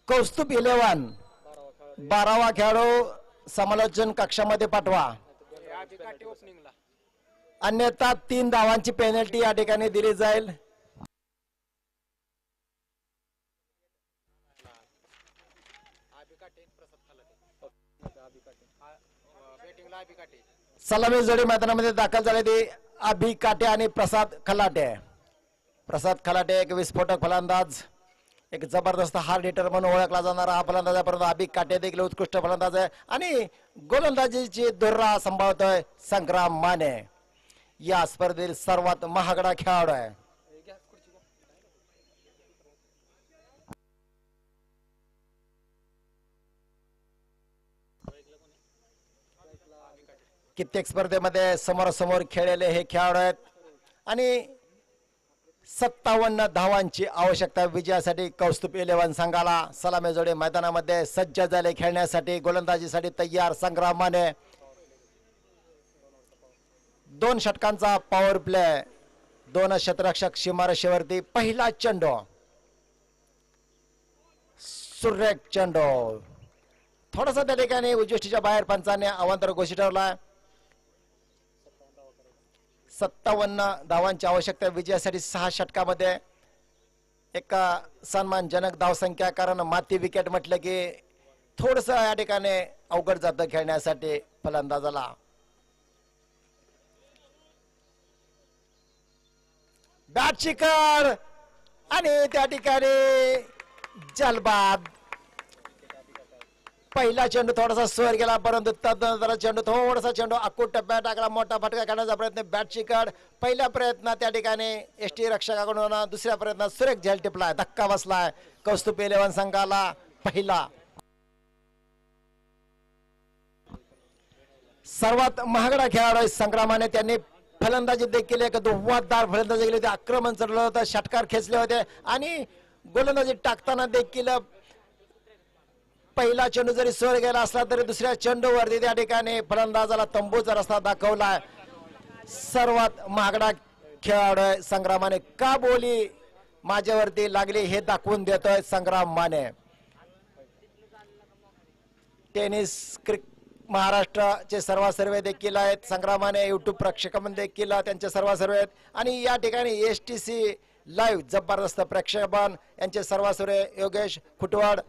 कौस्तुभ इलेव्हन 12वा खेळाडू समालोचन कक्षामध्ये पाठवा, अन्यथा 3 धावांची पेनल्टी या ठिकाणी दिली जाईल. सलामी जोडी मैदानामध्ये दाखल झाले ते अभि काटे आणि प्रसाद खलाटे. प्रसाद खलाटे एक विस्फोटक फलंदाज, एक जबरदस्त हार्ड हिटर म्हणून ओळखला जाणारा हा फलंदाज आहे. परंतु अभि काटे देखील उत्कृष्ट फलंदाज आहे आणि गोलंदाजीची धुर्रा सांभाळतोय संग्राम माने. या स्पर्धेतील सर्वात महागडा खेळाडू आहे. कित्येक स्पर्धेमध्ये समोरासमोर खेळलेले हे खेळाडू आहेत आणि 57 धावांची आवश्यकता विजयासाठी कौस्तुभ इलेव्हन संघाला. सलामी जोडी मैदानामध्ये सज्ज झाले खेळण्यासाठी, गोलंदाजीसाठी तयार संग्राम माने. 2 षटकांचा पॉवर प्ले, 2 शतरक्षक सीमारेषेवरती. पहिला चेंडू, सुरेख चेंडू, थोडासा त्या ठिकाणी उद्दिष्टीच्या बाहेर पंचाने अवांतर घोषित ठरला. 57 धावांची आवश्यकता विजयासाठी 6 षटकामध्ये. एक सन्मानजनक धावसंख्या, कारण माती विकेट म्हटलं की थोडस या ठिकाणी अवघड जातं खेळण्यासाठी फलंदाजाला. बॅट शिकर आणि त्या ठिकाणी जलबाद. पहिला चेंडू थोडासा स्वर गेला, परंतु तदनंतर चेंडू थोडासा चेंडू आखूड टप्प्यात टाकला. मोठा फटका काढण्याचा प्रयत्न बॅटची कड. पहिल्या प्रयत्नात त्या ठिकाणी एसटी रक्षकाकडून दुसऱ्या प्रयत्नात सुरेख झेल टिपलाय, धक्का बसलाय. कौस्तुभ 11 संघाला पहिला. सर्वात महागडा खेळाडू संग्रामाने त्यांनी फलंदाजी देखील एक धुव्वादार फलंदाजी केली होती. आक्रमण चढलं होतं, षटकार खेचले होते आणि गोलंदाजी टाकताना देखील पहिला चेंडू जरी स्वर गेला असला तरी दुसऱ्या चेंडूवरती त्या ठिकाणी फलंदाजाला तंबूचा रस्ता दाखवलाय. सर्वात महागडा खेळाडू संग्रामाने का बोली माझ्यावरती लागली हे दाखवून देतोय संग्राम माने. टेनिस महाराष्ट्राचे सर्व सर्वे देखील आहेत. संग्रामाने युट्यूब प्रेक्षकांना देखील त्यांचे सर्व सर्वे आहेत आणि या ठिकाणी STC लाईव्ह जबरदस्त प्रेक्षेपण यांचे सर्व सर्वे योगेश खुटवाड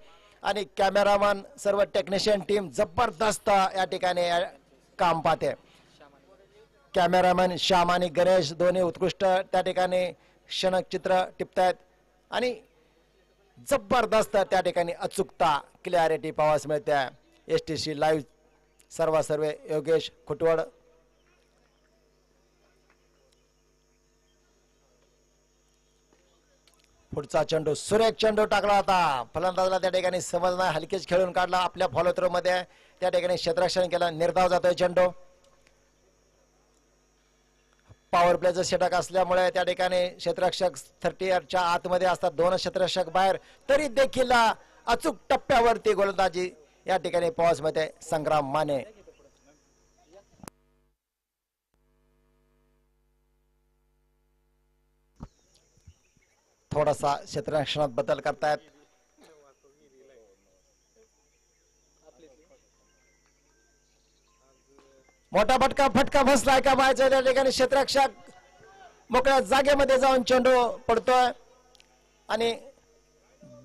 आणि कॅमेरामन सर्व टेक्निशियन टीम जबरदस्त या ठिकाणी काम पाहते. कॅमेरामन श्याम आणि गणेश दोन्ही उत्कृष्ट त्या ठिकाणी क्षणचित्र टिपतायत आणि जबरदस्त त्या ठिकाणी अचूकता क्लॅरिटी पाहावयास मिळते. STC लाईव्ह सर्व सर्वे योगेश खुटवड. पुढचा चेंडू सुरेख चेंडू टाकला होता. फलंदाजाला त्या ठिकाणी समजणार, हलकेच खेळून काढला. आपल्या फॉलो थ्रो मध्ये त्या ठिकाणी क्षेत्ररक्षण केलं. निर्धाव जातोय चेंडू. पॉवर प्लेचं षटक असल्यामुळे त्या ठिकाणी क्षेत्ररक्षक 30 आतमध्ये असतात, 2 क्षेत्ररक्षक बाहेर, तरी देखील अचूक टप्प्यावरती गोलंदाजी या ठिकाणी पॉज मध्ये संग्राम माने. थोडासा क्षेत्ररक्षणात बदल करतायत. मोठा फटका बसलाय का पाहायचं. त्या ठिकाणी क्षेत्ररक्षक मोकळ्या जागेमध्ये जाऊन चेंडू पडतोय आणि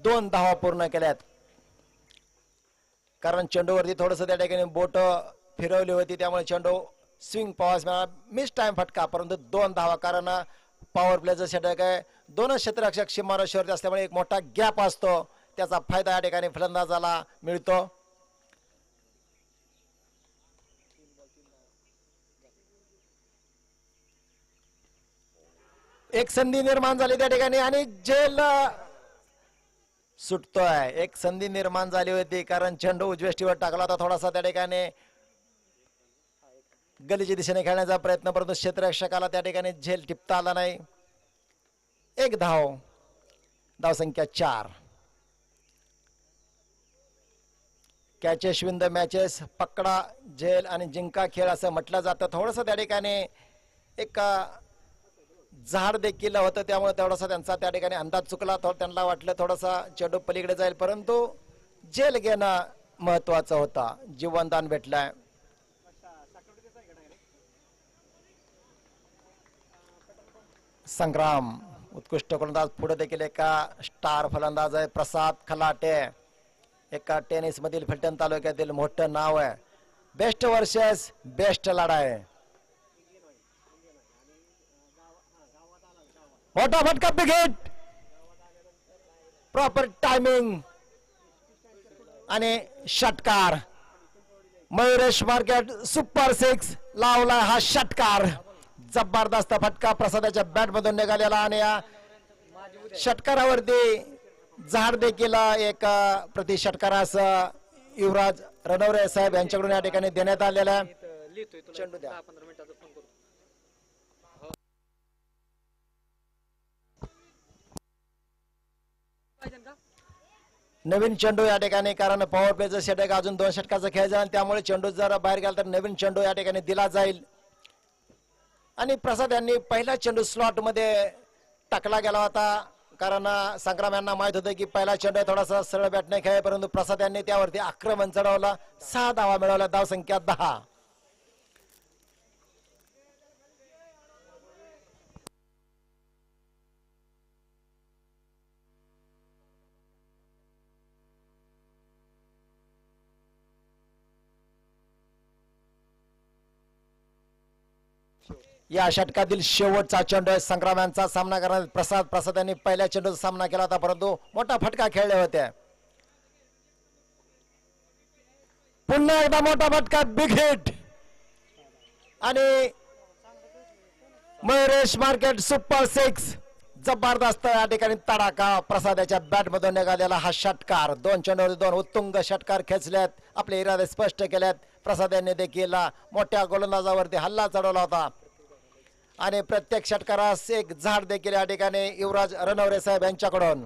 2 धावा पूर्ण केल्यात. कारण चेंडूवरती थोडस त्या ठिकाणी बोट फिरवली होती, त्यामुळे चेंडू स्विंग पावास मिळाला. मिस टाइम फटका, परंतु 2 धावा. कारण पॉवर प्लेचं षटक आहे. 2 क्षेत्ररक्षक सीमारेषेवरती असल्यामुळे एक मोठा गॅप असतो, त्याचा फायदा या ठिकाणी फलंदाजाला मिळतो. एक संधी निर्माण झाली त्या ठिकाणी आणि जेल सुटतोय. एक संधी निर्माण झाली होती कारण चेंडू उजव्या ष्टीवर टाकला होता. थोडासा त्या ठिकाणी गलीच्या दिशेने खेळण्याचा प्रयत्न, परंतु क्षेत्ररक्षकाला त्या ठिकाणी झेल टिपता आला नाही. एक धाव. धाव संख्या 4. कॅचेस विन द मॅचेस, पकडा झेल आणि जिंका खेळ असं म्हटलं जातं. थोडस त्या ठिकाणी एक झाड देखील होतं, त्यामुळे थोडासा त्यांचा त्या ठिकाणी अंदाज चुकला. त्यांना वाटलं थोडासा चेंडू पलीकडे जाईल, परंतु जेल घेणं महत्वाचं होता. जीवनदान भेटलंय. संग्राम उत्कृष्ट फलंदाज. पुढे देखील एका स्टार फलंदाज आहे प्रसाद खलाटे, एका टेनिस मधील फलटण तालुक्यातील मोठं नाव आहे. बेस्ट वर्सेस बेस्ट लढाई. मोठा फटका, बिग हिट, प्रॉपर टायमिंग आणि षटकार. मयुरेश मार्केट सुपर 6 लावला हा षटकार. जबरदस्त फटका प्रसादाच्या बॅट मधून निघालेला आणि या षटकारावरती झाड देखील एक प्रति षटकारास युवराज रणवरे साहेब यांच्याकडून या ठिकाणी देण्यात आलेला आहे. चेंडू द्या. 15 मिनिटाचा फोन करतो. नवीन चेंडू या ठिकाणी, कारण पॉवर प्लेचं षटक अजून 2 षटकाचा खेळ जाईल, त्यामुळे चेंडू जर बाहेर गेला तर नवीन चेंडू या ठिकाणी दिला जाईल. आणि प्रसाद यांनी पहिला चेंडू स्लॉट मध्ये टाकला गेला होता, कारण संग्राम यांना माहित होतं की पहिला चेंडू थोडासा सरळ बॅटने खेळ, परंतु प्रसाद यांनी त्यावरती आक्रमण चढवलं. 6 धावा मिळवल्या. धाव संख्या 10. या षटकातील शेवटचा चेंडू आहे. संग्राम यांचा सामना करण्यात प्रसाद यांनी पहिल्या चेंडूचा सामना केला होता, परंतु मोठा फटका खेळले होते. पुन्हा एकदा मोठा फटका, बिग हिट. आणि मयुरेश मार्केट सुपर 6 जबरदस्त या ठिकाणी तडाखा प्रसादाच्या बॅट मधून निघालेला हा षटकार. 2 चेंडूवर 2 उत्तुंग षटकार खेचल्यात, आपले इरादे स्पष्ट केल्यात. प्रसाद यांनी देखील मोठ्या गोलंदाजावरती हल्ला चढवला होता आणि प्रत्येक षटकारास एक झाड देखील या ठिकाणी युवराज रणवरे साहेब यांच्याकडून.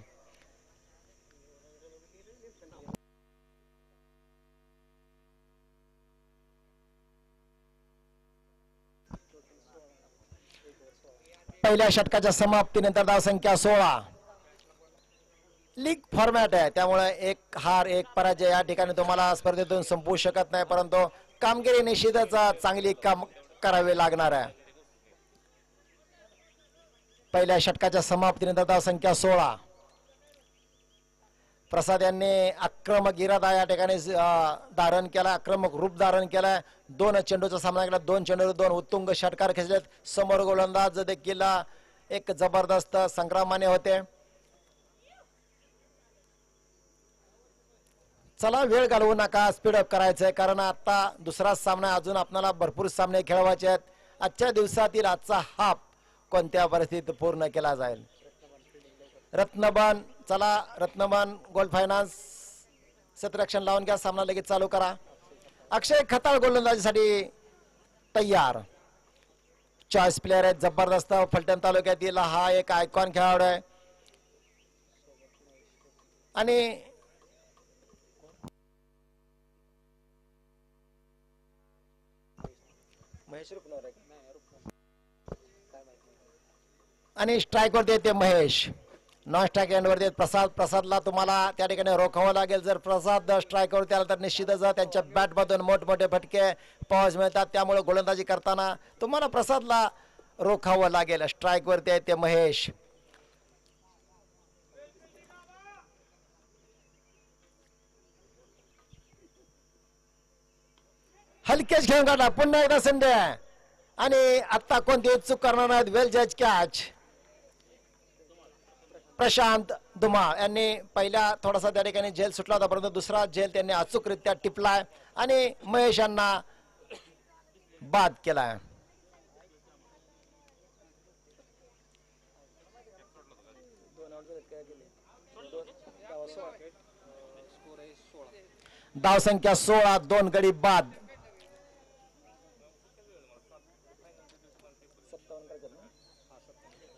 पहिल्या षटकाच्या समाप्तीनंतर धावसंख्या 16. लीग फॉर्मॅट आहे, त्यामुळे एक हार एक पराजय या ठिकाणी तुम्हाला स्पर्धेतून संपवू शकत नाही, परंतु कामगिरी निश्चितच चांगली करावी लागणार आहे. पहिल्या षटकाच्या समाप्तीनंतर धावसंख्या 16. प्रसाद यांनी आक्रमक इरादा या ठिकाणी धारण केला, आक्रमक रूप धारण केलाय. 2 चेंडूचा सामना केला, 2 चेंडूवर 2 उत्तुंग षटकार खेचलेत. समोर गोलंदाज देखील एक जबरदस्त संग्रामाने होते. चला वेळ घालवू नका, स्पीडअप करायचंय, कारण आता दुसरा सामना, अजून आपल्याला भरपूर सामने खेळवायचे आहेत. आजच्या दिवसातील आजचा हाफ कोणत्या परिस्थितीत पूर्ण केला जाईल. रत्नबन, चला रत्नबन गोल्ड फायनान्स क्षेत्ररक्षण लावून घ्या, सामना लगेच चालू करा. अक्षय खताळ गोलंदाजीसाठी तयार. चॉईस प्लेअर आहेत, जबरदस्त. फलटण तालुक्यातील हा एक आयकॉन खेळाडू आहे आणि स्ट्राईक वरती येते महेश. नॉन स्ट्राईक एंड वरती प्रसादला तुम्हाला त्या ठिकाणी रोखावं लागेल. जर प्रसाद स्ट्राईक वरती आला तर निश्चितच त्यांच्या बॅट मधून मोठमोठे फटके पाहायला मिळतात, त्यामुळे गोलंदाजी करताना तुम्हाला प्रसादला रोखावं लागेल. स्ट्राईक वरती येते महेश. हलकेच घेऊन काढला, पुन्हा एकदा संधी आहे आणि आता कोणतीही चूक करणार नाहीत. वेल जज कॅच. प्रशांत धुमाळ यांनी पहिल्या थोडासा त्या ठिकाणी झेल सुटला होता, परंतु दुसरा झेल त्यांनी अचूकरित्या टिपलाय आणि महेश यांना बाद केलाय. धावसंख्या 16, 2 गडी बाद.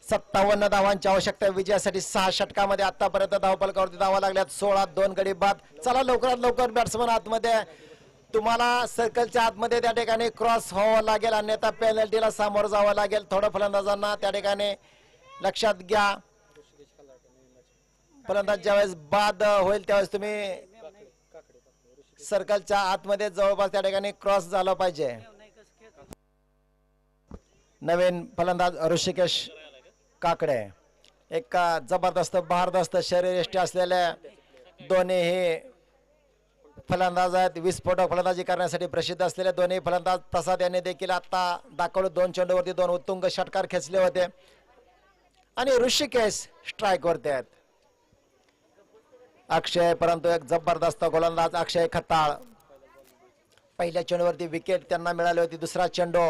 57 धावांची आवश्यकता विजयासाठी. 6 षटकामध्ये आतापर्यंत धावफलकावरती धावा लागल्यात 16, 2 गडी बाद. चला लवकरात लवकर बॅट्समन आतमध्ये, तुम्हाला सर्कलच्या आतमध्ये त्या ठिकाणी क्रॉस व्हावं लागेल, अन्यथा पेनल्टीला सामोरं जावं लागेल. थोडं फलंदाजांना त्या ठिकाणी लक्षात घ्या. फलंदाज ज्यावेळेस बाद होईल त्यावेळेस तुम्ही सर्कलच्या आतमध्ये जवळपास त्या ठिकाणी क्रॉस झालं पाहिजे. नवीन फलंदाज ऋषिकेश काकडे, एक जबरदस्त भारदस्त शरीरयष्टी असलेले दोन्ही हे फलंदाज आहेत. विस्फोटक फलंदाजी करण्यासाठी प्रसिद्ध असलेले दोन्ही फलंदाज. प्रसाद यांनी देखील आता दाखवलं, 2 चेंडूवरती 2 उत्तुंग षटकार खेचले होते आणि ऋषिकेश स्ट्राईक वरती आहेत. अक्षय, परंतु एक जबरदस्त गोलंदाज अक्षय खताळ. पहिल्या चेंडूवरती विकेट त्यांना मिळाली होती. दुसरा चेंडू,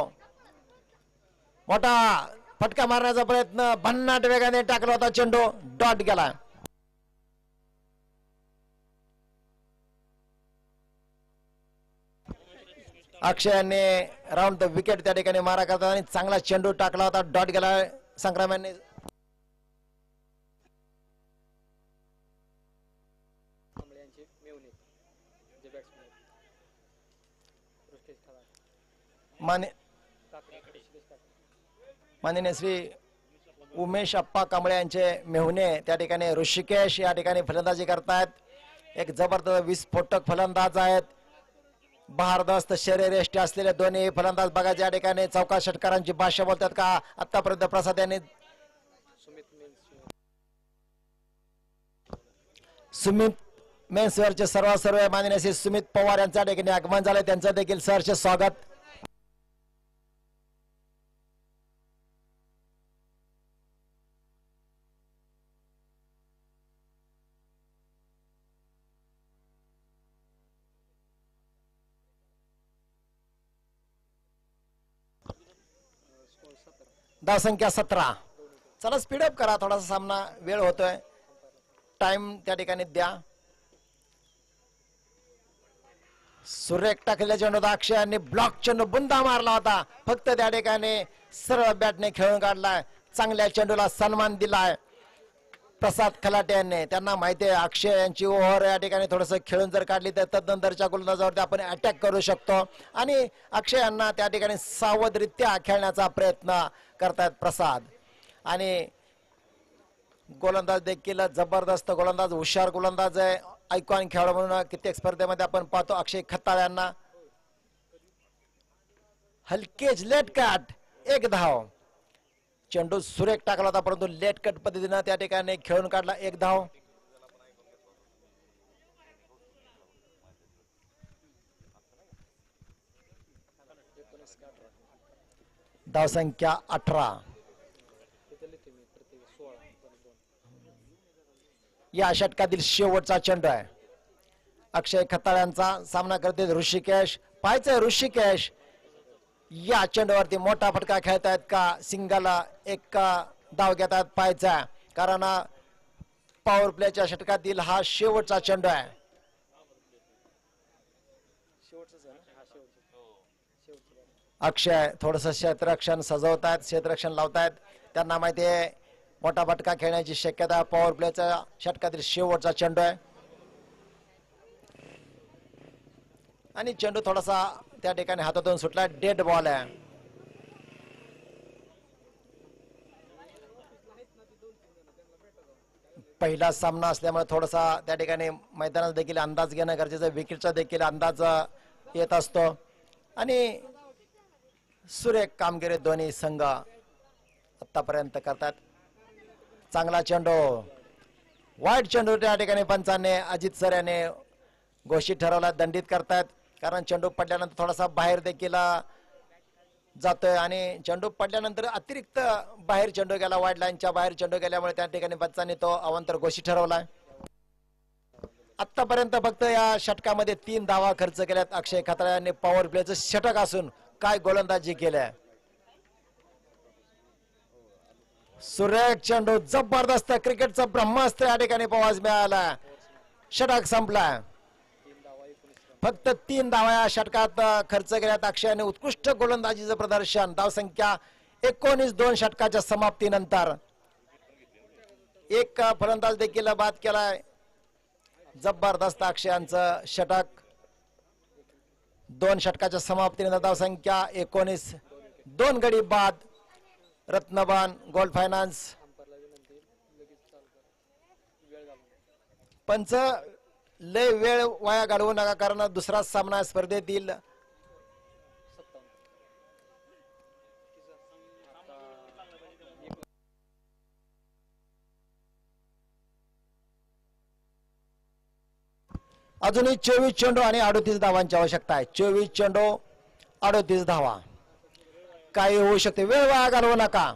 मोठा फटका मारण्याचा प्रयत्न, भन्नाट वेगाने टाकला होता चेंडू, डॉट गेला. अक्षय यांनी राऊंड द विकेट त्या ठिकाणी मारा करतात आणि चांगला चेंडू टाकला होता, डॉट गेला. संग्राम यांनी माननीय श्री उमेश अप्पा कांबळे यांचे मेहुणे त्या ठिकाणी ऋषिकेश या ठिकाणी फलंदाजी करतायत. एक जबरदस्त विस्फोटक फलंदाज आहेत, भारदस्त शरीरयष्टी असलेले दोन्ही फलंदाज. बघा या ठिकाणी चौका षटकारांची भाषा बोलतात का आतापर्यंत प्रसाद यांनी. सुमित मेन्सवेअरचे सर्व माननीय श्री सुमित पवार यांच्या ठिकाणी आगमन झाले, त्यांचं देखील सहर्ष स्वागत. धावसंख्या 17. चला स्पीडअप करा, थोडासा सामना वेळ होतोय, टाइम त्या ठिकाणी द्या. सुरेख टाकलेल्या चेंडू अक्षयाने ब्लॉक चेंडू बुंदा मारला होता, फक्त त्या ठिकाणी सरळ बॅटने खेळून काढलाय. चांगल्या चेंडूला सन्मान दिलाय प्रसाद खलाटे यांनी. त्यांना माहिती आहे अक्षय यांची ओव्हर या ठिकाणी थोडस खेळून जर काढली तर तदनंतरच्या गोलंदाजावरती आपण अटॅक करू शकतो, आणि अक्षय यांना त्या ठिकाणी सावधरित्या खेळण्याचा प्रयत्न करतायत प्रसाद. आणि गोलंदाज देखील जबरदस्त गोलंदाज, हुशार गोलंदाज आहे, आयकॉन खेळाडू म्हणून कित्येक स्पर्धेमध्ये आपण पाहतो. अक्षय खताळ यांना हलकेच लेट कट, 1 धाव. चेंडू सुरेख टाकला होता परंतु लेट कट पद्धतीने त्या ठिकाणी खेळून काढला, 1 धाव. धावसंख्या 18. या षटकातील शेवटचा चेंडू आहे. अक्षय खताळ यांचा सामना करते ऋषिकेश. पाहायचंय ऋषिकेश या चेंडूवरती मोठा फटका खेळतायत का, सिंगल एक धाव घेतात पाहायचा, कारण पॉवर प्लेच्या षटकातील हा शेवटचा चेंडू आहे. अक्षय थोडस क्षेत्ररक्षण सजवतायत, क्षेत्ररक्षण लावतायत. त्यांना माहिती आहे मोठा फटका खेळण्याची शक्यता. पॉवर प्लेच्या षटकातील शेवटचा चेंडू आहे आणि चेंडू थोडासा त्या ठिकाणी हातातून सुटला, डेड बॉल आहे. पहिला सामना असल्यामुळे थोडासा त्या ठिकाणी मैदानात देखील अंदाज घेणं गरजेचं, विकेटचा देखील अंदाज येत असतो. आणि सुरेख कामगिरी दोन्ही संघ आतापर्यंत करतात. चांगला चेंडू, वाईट चेंडू त्या ठिकाणी पंचाने अजित सर याने घोषित ठरवला, दंडित करतायत, कारण चेंडू पडल्यानंतर थोडासा बाहेर देखील जातोय आणि चेंडू पडल्यानंतर अतिरिक्त बाहेर चेंडू गेला, वाईड लाईनच्या बाहेर चेंडू गेल्यामुळे त्या ठिकाणी पंचाने तो अवांतर घोषित ठरवलाय. आतापर्यंत फक्त या षटकामध्ये 3 धावा खर्च केल्यात अक्षय खताळ यांनी. पॉवर प्लेचं षटक असून काय गोलंदाजी केल्या. सुरेख चेंडू, जबरदस्त क्रिकेटचं ब्रह्मास्त्र या ठिकाणी पवाज मिळाला. षटक संपला. फक्त 3 धावा या षटकात खर्च केल्यात अक्षयाने. उत्कृष्ट गोलंदाजीचं प्रदर्शन. धावसंख्या 19, 2 षटकाच्या समाप्तीनंतर. एक फलंदाज देखील बाद केलाय. जबरदस्त अक्षयांचं षटक. 2 षटकाच्या समाप्तीनंतर धावसंख्या 19, 2 गडी बाद. रत्नबान गोल्ड फायनान्स पंच लय वेळ वाया घालवू नका, कारण दुसरा सामना स्पर्धेतील अजूनही 24 चेंडू आणि 38 धावांची आवश्यकता आहे. 24 चेंडू 38 धावा. काही होऊ शकते, वेळ वाया घालवू नका.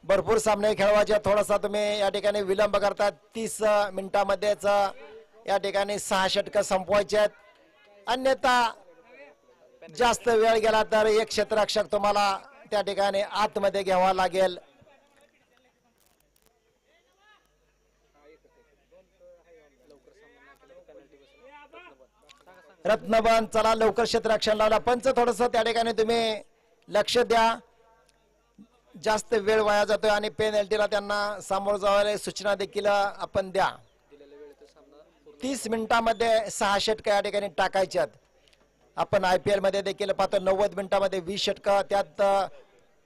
भरपूर सामने खेळवायचे, थोडासा तुम्ही या ठिकाणी विलंब करतात. 30 मिनिटांमध्येच या ठिकाणी 6 षटकं संपवायचे आहेत, अन्यथा जास्त वेळ गेला तर एक क्षेत्ररक्षक तुम्हाला त्या ठिकाणी आतमध्ये घ्यावा लागेल. रत्नबन चला लवकर क्षेत्ररक्षण लावला. पंच थोडस त्या ठिकाणी तुम्ही लक्ष द्या, जास्त वेळ वाया जातोय आणि पेनल्टीला त्यांना सामोरं जायला सूचना देखील आपण द्या. 30 मिनिटांमध्ये 6 षटकं या ठिकाणी टाकायच्यात. आपण IPL मध्ये देखील पाहतो 90 मिनिटांमध्ये 20 षटकं, त्यात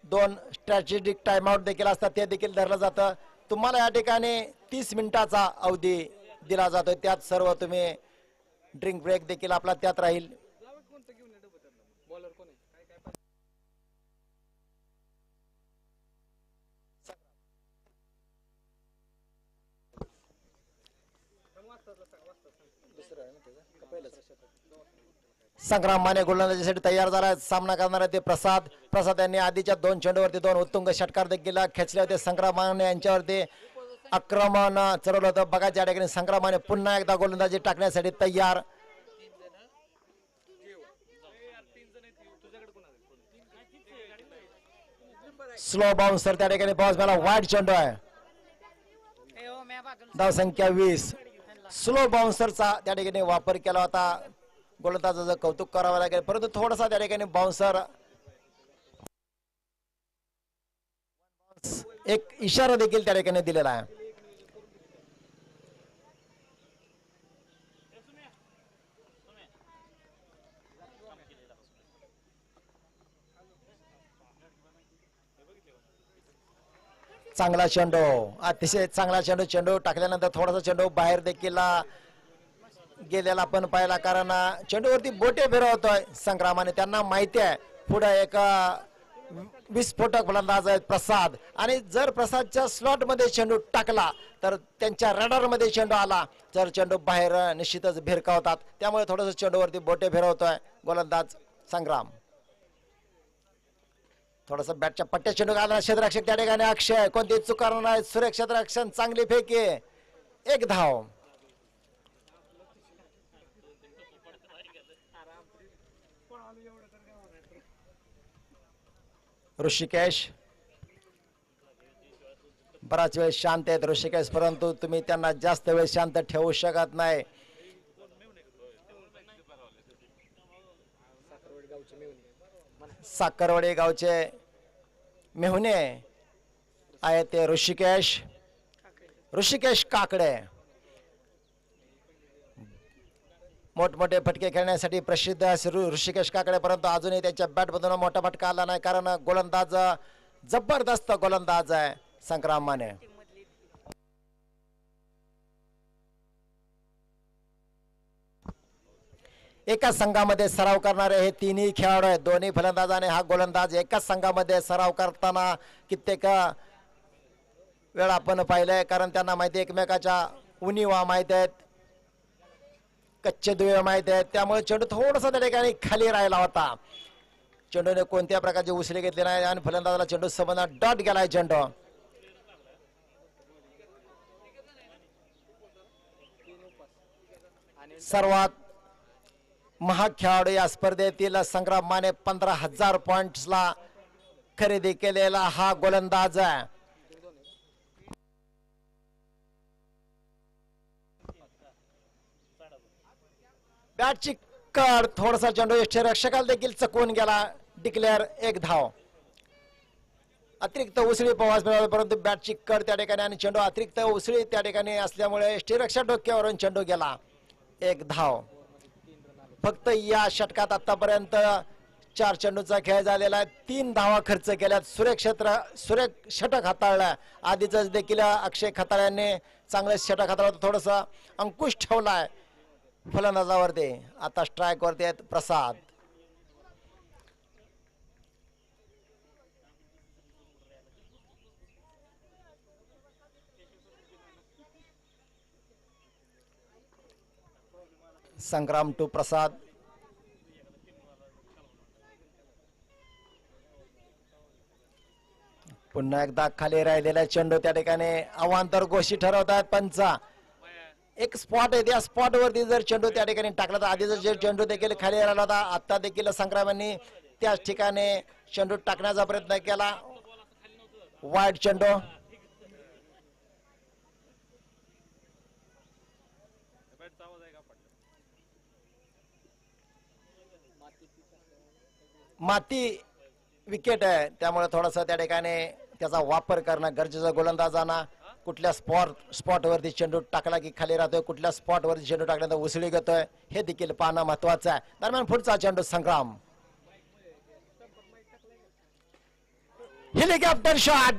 2 स्ट्रॅटेजिक टाइमआउट देखील असतात, ते देखील धरलं जातं. तुम्हाला या ठिकाणी 30 मिनिटाचा अवधी दिला जातोय, त्यात सर्व तुम्ही ड्रिंक ब्रेक देखील आपला त्यात राहील. संग्राम माने गोलंदाजीसाठी तयार झाला. सामना करणार आहे ते प्रसाद यांनी आधीच्या 2 चेंडूवरती 2 उत्तुंग षटकार देखील खेचले होते. संग्राम माने यांच्यावरती आक्रमण चढवलं होतं. बघा ज्या ठिकाणी संग्राम माने पुन्हा एकदा गोलंदाजी टाकण्यासाठी तयार. स्लो बाउन्सर त्या ठिकाणी पाऊस मला वाईट चेंडू आहे. धाव संख्या 20. स्लो बाउन्सरचा त्या ठिकाणी वापर केला होता. गोलंदाजाचं कौतुक करावं लागेल, परंतु थोडासा त्या ठिकाणी बाउन्सर एक इशारा देखील त्या ठिकाणी दिलेला आहे. चांगला चेंडू, अतिशय चांगला चेंडू. चेंडू टाकल्यानंतर थोडासा चेंडू बाहेर देखील गेलेला आपण पाहिला, कारण चेंडूवरती बोटे फिरवतोय संग्रामाने. त्यांना माहिती आहे पुढे एक विस्फोटक फलंदाज आहेत प्रसाद, आणि जर प्रसादच्या स्लॉट मध्ये चेंडू टाकला तर त्यांच्या रडार मध्ये चेंडू आला तर चेंडू बाहेर निश्चितच भिरकावतात. त्यामुळे थोडस चेंडूवरती बोटे फिरवतोय गोलंदाज संग्राम. थोडस बॅटच्या पट्ट्या चेंडू घालणार क्षेत्ररक्षक त्या ठिकाणी अक्षय, कोणती चूक करणार नाही. सुरेख क्षेत्ररक्षण, चांगली फेकी, एक धाव. ऋषिकेश बराच वेळ शांत आहेत ऋषिकेश, परंतु तुम्ही त्यांना जास्त वेळ शांत ठेवू शकत नाही. साखरवाडी गावचे मेहुणे आहे ते ऋषिकेश काकडे. मोठमोठे फटके खेळण्यासाठी प्रसिद्ध असे ऋषिकेश काकडे, परंतु अजूनही त्याच्या बॅटमधून मोठा फटका आला नाही, कारण गोलंदाज जबरदस्त गोलंदाज आहे संग्राम माने. एकाच संघामध्ये सराव करणारे हे तिन्ही खेळाडू आहेत. दोन्ही फलंदाज आणि हा गोलंदाज एकाच संघामध्ये सराव करताना कित्येक वेळा आपण पाहिलंय, कारण त्यांना माहिती एकमेकाच्या उणीवा माहित आहेत, कच्चे दुवे माहित आहेत. त्यामुळे चेंडू थोडासा त्या ठिकाणी खाली राहिला होता. चेंडूने कोणत्या प्रकारचे उसळे घेतले नाही आणि फलंदाजाला चेंडू संबंध डॉट गेलाय. चेंडू सर्वात महाग खेळाडू या स्पर्धेतील संग्राम माने 15,000 पॉइंट्सला खरेदी केलेला हा गोलंदाज आहे. बॅटची कड, थोडासा चेंडू यष्टीरक्षकाला देखील चकवून गेला. डिक्लेअर, एक धाव. अतिरिक्त उसळी प्रवास मिळाला, परंतु बॅटची कड त्या ठिकाणी आणि चेंडू अतिरिक्त उसळी त्या ठिकाणी असल्यामुळे यष्टीरक्षक डोक्यावरून चेंडू गेला. एक धाव. फक्त या षटकात आतापर्यंत 4 चेंडूचा खेळ झालेला आहे. 3 धावा खर्च केल्यात. सुरेख षटक हाताळला. आधीच देखील अक्षय खताळ्याने चांगलं षटक हाताळलं, थोडस अंकुश ठेवलाय फलंदाजावरती. आता स्ट्राईक वरती आहेत प्रसाद. संग्राम टू प्रसाद. पुन्हा एकदा खाली राहिलेला चेंडू त्या ठिकाणी अवांतर गोष्टी ठरवतात पंच. एक स्पॉट आहे, त्या स्पॉट वरती जर चेंडू त्या ठिकाणी टाकला तर आधीच जे चेंडू देखील खाली राहिला होता, आता देखील संग्रामांनी त्याच ठिकाणी चेंडू टाकण्याचा प्रयत्न केला. वाईड चेंडू. माती विकेट आहे, त्यामुळे थोडासा त्या ठिकाणी त्याचा वापर करणं गरजेचं. गोलंदाजांना कुठल्या स्पॉट वरती चेंडू टाकला की खाली राहतोय, कुठल्या स्पॉट वरती चेंडू टाकल्यानंतर उसळी घेतोय, हे देखील पाहणं महत्वाचं आहे. दरम्यान पुढचा चेंडू संग्राम. हेलिकॉप्टर शॉट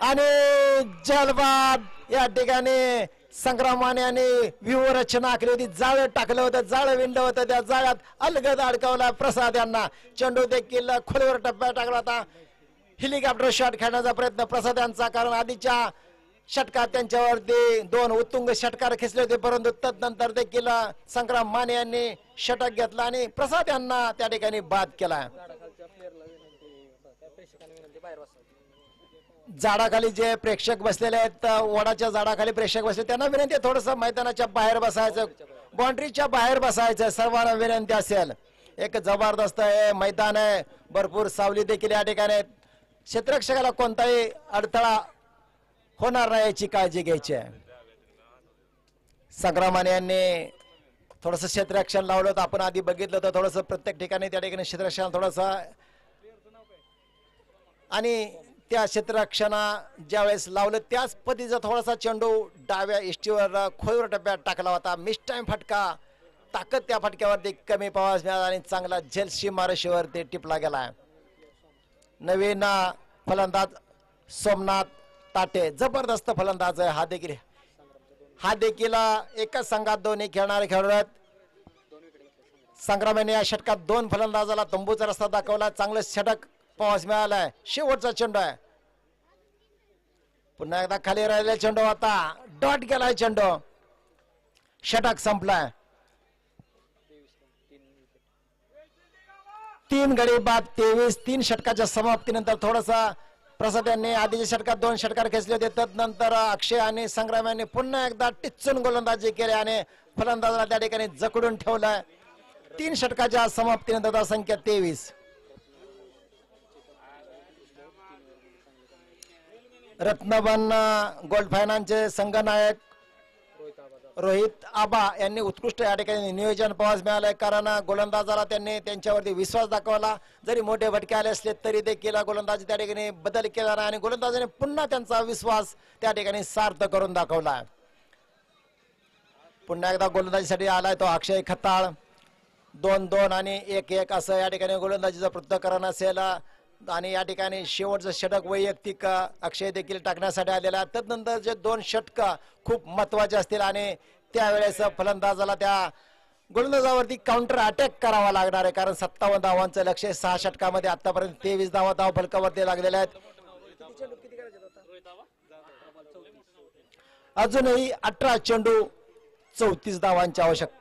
आणि जलबाद. या ठिकाणी संग्रामाने आणि व्यूहरचना आखली होती. जाळं टाकलं होतं, जाळं विंडं होतं, त्या जाळ्यात अलगद अडकवला प्रसाद यांना. चेंडू देखील खोलीवर टप्प्यात टाकला होता. हेलिकॉप्टर शॉट खेळण्याचा प्रयत्न प्रसाद यांचा, कारण आधीच्या षटकात त्यांच्यावरती 2 उत्तुंग षटकार खेचले होते, परंतु तदनंतर देखील संग्राम माने यांनी षटक घेतला आणि प्रसाद यांना त्या ठिकाणी बाद केला. झाडाखाली जे प्रेक्षक बसलेले आहेत, वडाच्या झाडाखाली प्रेक्षक बसले, त्यांना विनंती आहे थोडस मैदानाच्या बाहेर बसायचं, बाउंड्रीच्या बाहेर बसायचं. सर्वांना विनंती असेल. एक जबरदस्त मैदान आहे, भरपूर सावली देखील या ठिकाणी आहेत. क्षेत्ररक्षकाला कोणताही अडथळा होणार नाही याची काळजी घ्यायची आहे. संग्रामाने यांनी थोडस क्षेत्ररक्षण लावलं होतं, आपण आधी बघितलं होतं थोडस प्रत्येक ठिकाणी त्या ठिकाणी क्षेत्ररक्षण थोडस, आणि त्या क्षेत्ररक्षणा ज्या वेळेस लावलं त्याच पद्धतीचा थोडासा चेंडू डाव्या इष्टीवर खोलवर टप्प्यात टाकला होता. मिस टाइम फटका, ताकद त्या फटक्यावरती कमी पावास मिळाला आणि चांगला झेल सीमारेषेवरती टिपला गेला. नवीन फलंदाज सोमनाथ ताटे जबरदस्त फलंदाज आहे. हा देखील एकच संघात दोन्ही खेळणारे खेळाडू आहेत. संग्रामाने या षटकात 2 फलंदाजाला तंबूचा रस्ता दाखवला. चांगलं षटक पावास मिळालाय. शेवटचा चेंडू आहे. पुन्हा एकदा खाली राहिलेला चेंडू, आता डॉट गेलाय चेंडू, षटक संपलाय. 3 गडी बाद 23. 3 षटकाच्या समाप्तीनंतर थोडासा प्रसाद यांनी आधीच्या षटकात 2 षटकार खेचले होते. त्यानंतर अक्षय आणि संग्राम यांनी पुन्हा एकदा टिच्चून गोलंदाजी केली आणि फलंदाजाला त्या ठिकाणी जकडून ठेवलाय. 3 षटकाच्या समाप्तीनंतर संख्या 23. रत्नबन गोल्ड फायनान्सचे संघनायक रोहित आबा यांनी उत्कृष्ट या ठिकाणी नियोजन पाहायला मिळालंय. कारण गोलंदाजाला त्यांनी त्यांच्यावरती विश्वास दाखवला. जरी मोठे भटके आले असले तरी देखील गोलंदाजी त्या ठिकाणी बदल केला नाही आणि गोलंदाजाने पुन्हा त्यांचा विश्वास त्या ठिकाणी सार्थ करून दाखवला. पुन्हा एकदा गोलंदाजीसाठी आलाय तो अक्षय खताळ. 2-2 आणि 1-1 असं या ठिकाणी गोलंदाजीचं पृथक्करण असेल आणि या ठिकाणी शेवटचं षटक वैयक्तिक अक्षय देखील टाकण्यासाठी आलेला. तदनंतर जे 2 षटक खूप महत्वाचे असतील आणि त्यावेळेस फलंदाजाला त्या गोलंदाजावरती काउंटर अटॅक करावा लागणार आहे. कारण 57 धावांचं लक्ष 6 षटकामध्ये आतापर्यंत 23 धावा धाव फलकावरती लागलेल्या आहेत. अजूनही 18 चेंडू 34 धावांची आवश्यकता.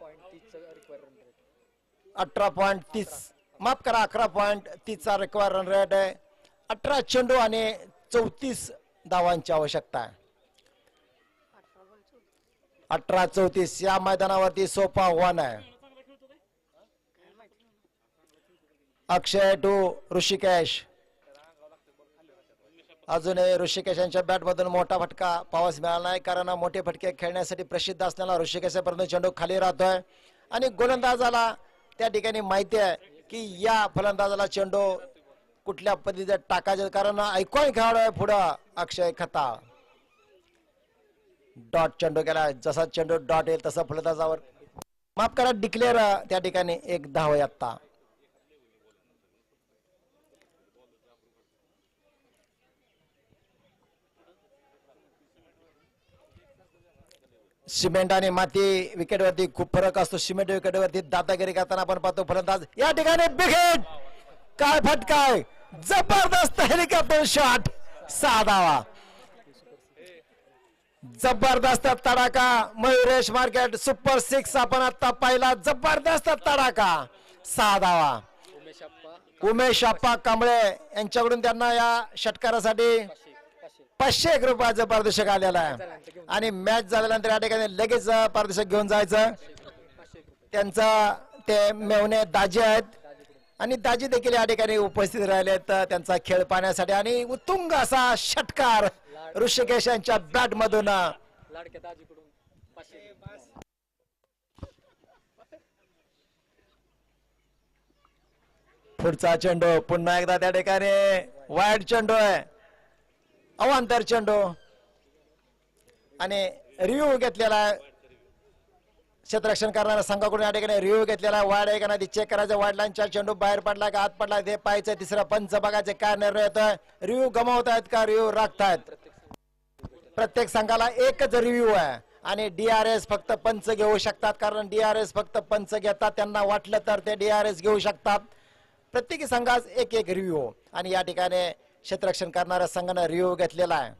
18.30 माफ करा 11.30 रिक्वायर रन रेट आहे. 18 चेंडू आणि 34 धावांची आवश्यकता आहे. 18-34 या मैदानावरती सोपा आव्हान आहे. अक्षय टू ऋषिकेश. अजूनही ऋषिकेश यांच्या बॅट मधून मोठा फटका पाहावयास मिळाला नाही. कारण मोठे फटके खेळण्यासाठी प्रसिद्ध असलेला ऋषिकेशपर्यंत चेंडू खाली राहतोय आणि गोलंदाजाला त्या ठिकाणी माहिती आहे की या फलंदाजाला चेंडू कुठल्या पद्धतीने टाकायचे. कारण ऐकून खेळाडू आहे पुढं अक्षय खताळ. डॉट चेंडू केला. जसा चेंडू डॉट येईल तसा फलंदाजावर माफ करा डिक्लेअर त्या ठिकाणी 1 धाव आहे. आता सिमेंट आणि माती विकेटवरती खूप फरक असतो. सिमेंट विकेटवरती दादागिरी करताना आपण पाहतो फलंदाज या ठिकाणी बिघेट. काय फटकाय, जबरदस्त हेलिकॉप्टर शॉट. 6 धावा. जबरदस्त तडाका. मयुरेश मार्केट सुपर 6 आपण आता पाहिला. जबरदस्त तडाका. 6 धावा. उमेश आप्पा कांबळे यांच्याकडून त्यांना या षटकारासाठी 500 रुपयाचं पारितोषिक आलेलं आहे आणि मॅच झाल्यानंतर या ठिकाणी लगेच पारितोषिक घेऊन जायचं. त्यांचा ते मेवणे दाजी आहेत आणि दाजी देखील या ठिकाणी उपस्थित राहिले आहेत त्यांचा खेळ पाहण्यासाठी. आणि उत्तुंग असा षटकार ऋषिकेश यांच्या बॅट मधून. पुढचा चेंडू पुन्हा एकदा त्या ठिकाणी वाईड चेंडू आहे. अवांतर चेंडू आणि रिव्ह्यू घेतलेला क्षेत्ररक्षण करणाऱ्या संघाकडून या ठिकाणी रिव्ह्यू घेतलेला. वाईड आहे का नाही चेक करायचं. वाईड लाईनचा चेंडू बाहेर पडला का आत पडला ते पाहायचं. तिसरा पंच बघायचे काय निर्णय येतोय. रिव्ह्यू गमावतायत का रिव्ह्यू राखतायत. प्रत्येक संघाला एकच रिव्ह्यू आहे आणि DRS फक्त पंच घेऊ शकतात. कारण DRS फक्त पंच घेतात. त्यांना वाटलं तर ते DRS घेऊ शकतात. प्रत्येकी संघास एक रिव्ह्यू आणि या ठिकाणी क्षेत्ररक्षण करणाऱ्या संघाने रिव्ह्यू घेतलेला आहे.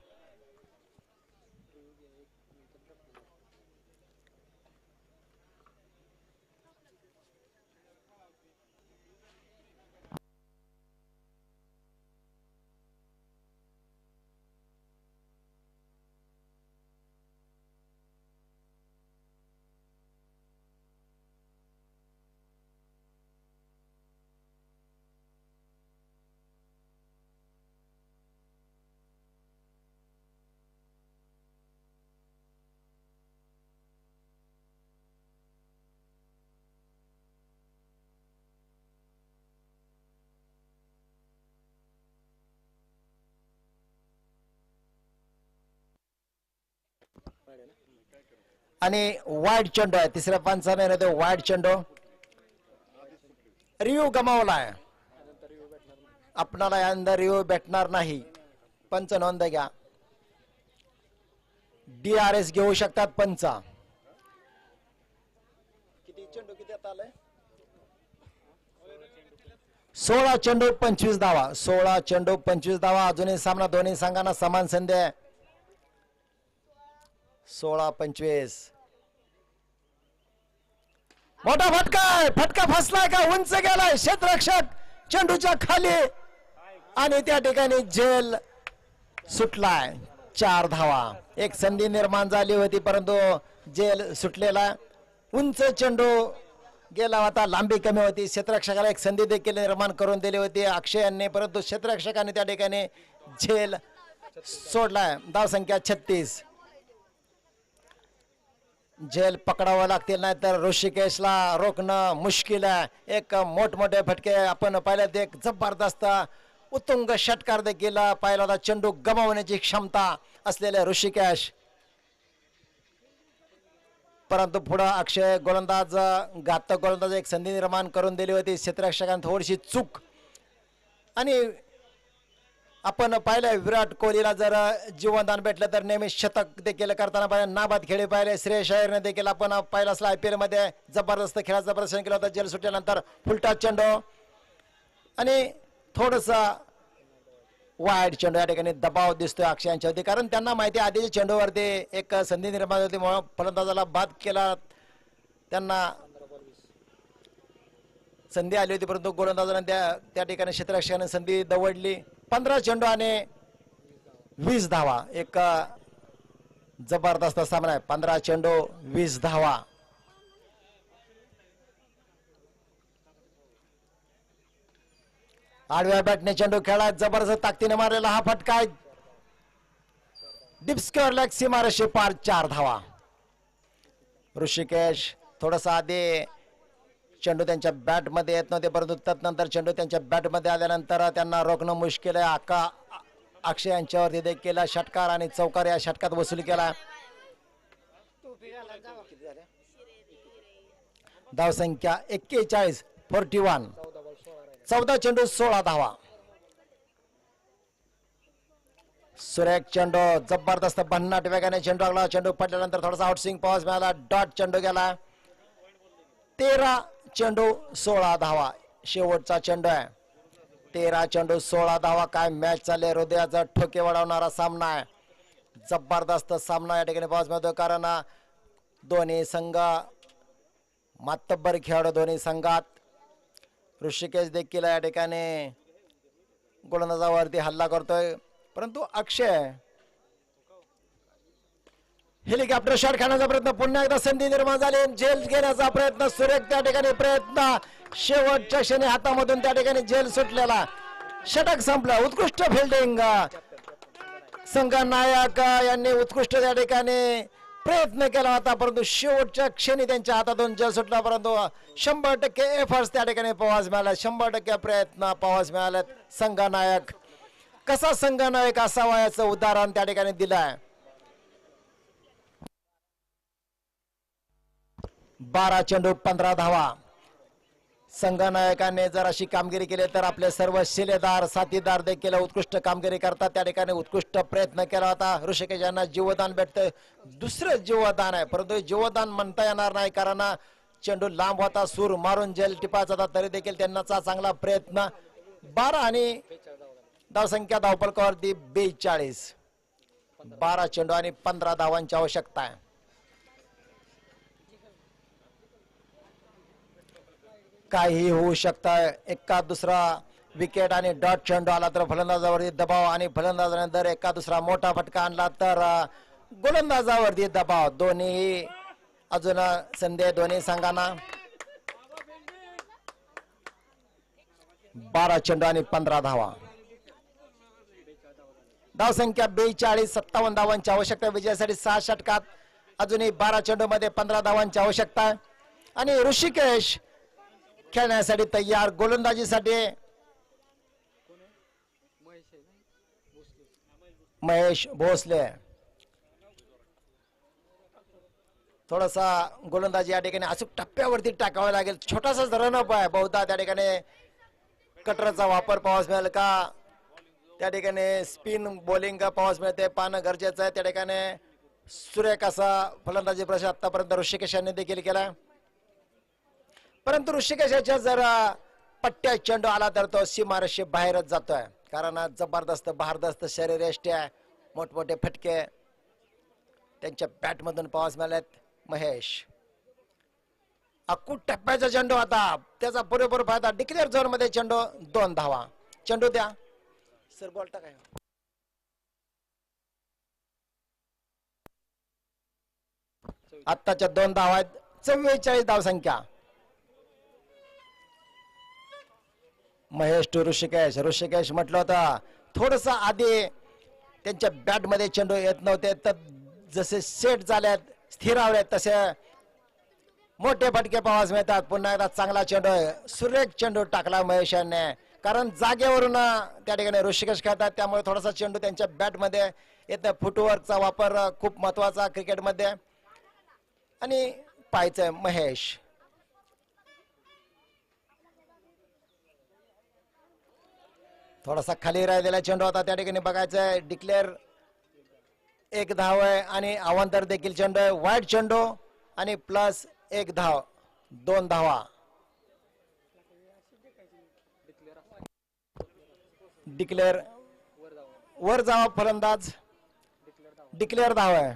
आणि वाईट चेंडू आहे. तिसऱ्या पंचाने वाईट चेंडू रिव्ह्यू गमावलाय. आपणाला यंदा रिव्ह्यू भेटणार नाही. पंच नोंद घ्या. DRS घेऊ शकतात पंच. किती चेंडू किती आता आलाय? 16 चेंडू 25 धावा. 16 चेंडू 25 धावा. अजूनही सामना दोन्ही संघांना समान संधी आहे. 16-25. मोठा फटका आहे. फटका फसलाय का? उंच गेलाय. क्षेत्ररक्षक चेंडूच्या खाली आणि त्या ठिकाणी झेल सुटलाय. 4 धावा. एक संधी निर्माण झाली होती परंतु झेल सुटलेला. उंच चेंडू गेला होता. लांबी कमी होती. क्षेत्ररक्षकाला एक संधी देखील निर्माण करून दिली होती अक्षय यांनी, परंतु क्षेत्ररक्षकाने त्या ठिकाणी झेल सोडलाय. धाव संख्या 36. झेल पकडावं लागतील नाही तर ऋषिकेशला रोखणं मुश्किल आहे. एक मोठमोठे फटके आपण पाहिलेत. एक जबरदस्त उत्तुंग षटकार देखील पाहिला होता. चेंडू गमावण्याची क्षमता असलेले ऋषिकेश, परंतु पुढे अक्षय गोलंदाज घातक गोलंदाज एक संधी निर्माण करून दिली होती. क्षेत्ररक्षकांनी थोडीशी चूक. आणि आपण पाहिलं विराट कोहलीला जर जीवनदान भेटलं तर नेहमी शतक देखील करताना पाहिलं. नाबाद खेळी पाहिले. श्रेयस अय्यरने देखील आपण पाहिलं असलं IPL मध्ये जबरदस्त खेळाचं प्रदर्शन केलं होतं. जेल सुटल्यानंतर फुलटा चेंडू आणि थोडसा वाईट चेंडू. या ठिकाणी दबाव दिसतोय अक्षय यांच्यावरती, कारण त्यांना माहिती आहे आधीच्या चेंडूवरती एक संधी निर्माण होती म्हणून फलंदाजाला बाद केला. त्यांना संधी आली होती परंतु गोलंदाजाने त्या ठिकाणी क्षेत्ररक्षकाने संधी दवडली. 15 चेंडू आणि 20 धावा. एक जबरदस्त सामना आहे. 15 चेंडू 20 धावा. आडव्या बॅटने चेंडू खेळला. जबरदस्त ताकदीने मारलेला हा फटका आहे. डिप्स्क्युअर लेग सीमारेषे पार. 4 धावा. ऋषिकेश थोडासा आधी चेंडू त्यांच्या बॅट मध्ये येत नव्हते परंतु तदनंतर चेंडू त्यांच्या बॅट मध्ये आल्यानंतर त्यांना रोखणं मुश्किल आहे. अक्षय यांच्यावरती देखील षटकार आणि चौकार या षटकात वसूल केला. धाव संख्या 41. 41. 14 चेंडू 16 धावा. सुरेख चेंडू. जबरदस्त भन्नाट वेगाने चेंडू लागला. चेंडू पडल्यानंतर थोडासा आउटस्विंग पाऊस मिळाला. डॉट चेंडू गेला. 13 चेंडू 16 धावा. शेवटचा चेंडू आहे. 13 चेंडू 16 धावा. काय मॅच चालले. हृदयाचा ठोके वाढवणारा सामना आहे. जबरदस्त सामना या ठिकाणी पाऊस मिळतो कारण दोन्ही संघ मातब्बर खेळाडू दोन्ही संघात. ऋषिकेश देखील या ठिकाणी गोलंदाजावरती हल्ला करतोय परंतु अक्षय हेलिकॉप्टर शॉट खेळण्याचा प्रयत्न. पुन्हा एकदा संधी निर्माण झाली. झेल घेण्याचा प्रयत्न. सुरेख त्या ठिकाणी प्रयत्न. शेवटच्या क्षणी हातामधून त्या ठिकाणी झेल सुटलेला. षटक संपलं. उत्कृष्ट फिल्डिंग. संघ नायक यांनी उत्कृष्ट त्या ठिकाणी प्रयत्न केला होता परंतु शेवटच्या क्षणी त्यांच्या हातातून झेल सुटला. परंतु 100% एफर्ट्स त्या ठिकाणी पाहावयास मिळाला. 100% प्रयत्न पाहावयास मिळाले. संघ नायक कसा संघ नायक असावा याचं उदाहरण त्या ठिकाणी दिलं आहे. 12 चेंडू 15 धावा. संघनायकाने जर अशी कामगिरी केली तर आपले सर्व शिलेदार साथीदार देखील उत्कृष्ट कामगिरी करतात. त्या ठिकाणी उत्कृष्ट प्रयत्न केला होता. ऋषिकेश यांना जीवदान भेटतंय. दुसरं जीवदान आहे परंतु जीवदान म्हणता येणार नाही कारण चेंडू लांब होता. सूर मारून जेल टिपायचा होता तरी देखील त्यांचा चांगला प्रयत्न. 12 आणि धावसंख्या धावफलकावरती 42. 12 चेंडू आणि 15 धावांची आवश्यकता आहे. काही होऊ शकतं. एका दुसरा विकेट आणि डॉट चेंडू आला तर फलंदाजावरती दबाव आणि फलंदाजाने जर एका दुसरा मोठा फटका आणला तर गोलंदाजावरती दबाव. दोन्ही अजून संधी दोन्ही संघांना. 12 चेंडू आणि 15 धावा. धाव संख्या 42. 57 धावांची आवश्यकता विजयासाठी. 6 षटकात अजूनही 12 चेंडू मध्ये 15 धावांची आवश्यकता आणि ऋषिकेश खेळण्यासाठी तयार. गोलंदाजीसाठी महेश भोसले. थोडासा गोलंदाजी या ठिकाणी अचूक टप्प्यावरती टाकावा लागेल. छोटासा रनअप आहे, बहुधा त्या ठिकाणी कटरचा वापर पाहावयास मिळेल का, त्या ठिकाणी स्पिन बॉलिंग का पाहावयास मिळते, पाहणं गरजेचं आहे. त्या ठिकाणी सुरेख असा फलंदाजी प्रश्न आतापर्यंत ऋषिकेश यांनी देखील केला, परंतु ऋषिकेशाच्या जर पट्ट्या चेंडू आला तर तो सीमारेषे बाहेरच जातोय, कारण जबरदस्त भारदस्त शरीरयष्टी आहे, मोठमोठे फटके त्यांच्या बॅट मधून पाहावयास मिळालेत. महेश अकूट टप्प्याचा चेंडू, आता त्याचा पुरेपूर फायदा. डिक्लेअर झोन मध्ये चेंडू, 2 धावा. चेंडू द्या सर, बॉल टाकाय. आत्ताच्या 2 धावा आहेत, 44 धावसंख्या. महेश टू ऋषिकेश. ऋषिकेश म्हटलं होतं थोडस आधी त्यांच्या बॅट मध्ये चेंडू येत नव्हते, तर जसे सेट झालेत, स्थिरावलेत, तसे मोठे फटके पाहावयास मिळतात. पुन्हा एकदा चांगला चेंडू, सुरेख चेंडू टाकला महेश यांनी, कारण जागेवरून त्या ठिकाणी ऋषिकेश खेळतात, त्यामुळे थोडासा चेंडू त्यांच्या बॅट मध्ये येत. फुटवर्कचा वापर खूप महत्वाचा क्रिकेटमध्ये, आणि पाहायचंय महेश. थोडासा खाली राहिलेला चेंडू होता, त्या ठिकाणी बघायचंय. डिक्लेअर 1 धाव आहे आणि अवांतर देखील चेंडू आहे. वाईट चेंडू आणि प्लस 1 धाव, 2 धावा. डिक्लेअर वर जावा फलंदाज, डिक्लेअर धाव आहे.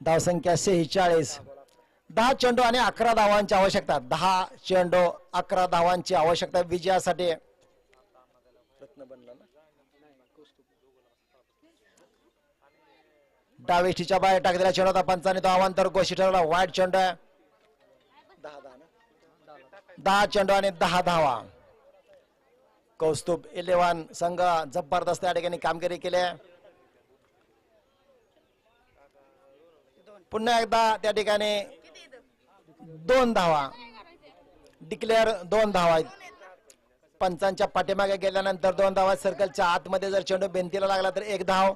धावसंख्या 46. 10 चेंडू आणि 11 धावांची आवश्यकता. 10 चेंडू 11 धावांची आवश्यकता विजयासाठी. डावीष्टीच्या बाहेर टाक दिला चेंडू होता, पंचाने तो अवांतर घोषित ठरवला. वाईट चेंडू आहे. 10 चेंडू आणि 10 धावा. कौस्तुभ 11 संघ जबरदस्त या ठिकाणी कामगिरी केली आहे. पुन्हा एकदा त्या ठिकाणी 2 धावा. डिक्लेअर 2 धावा आहेत. पंचांच्या पाठीमागे गेल्यानंतर 2 धावा. सर्कलच्या आतमध्ये जर चेंडू भिंतीला लागला तर 1 धाव.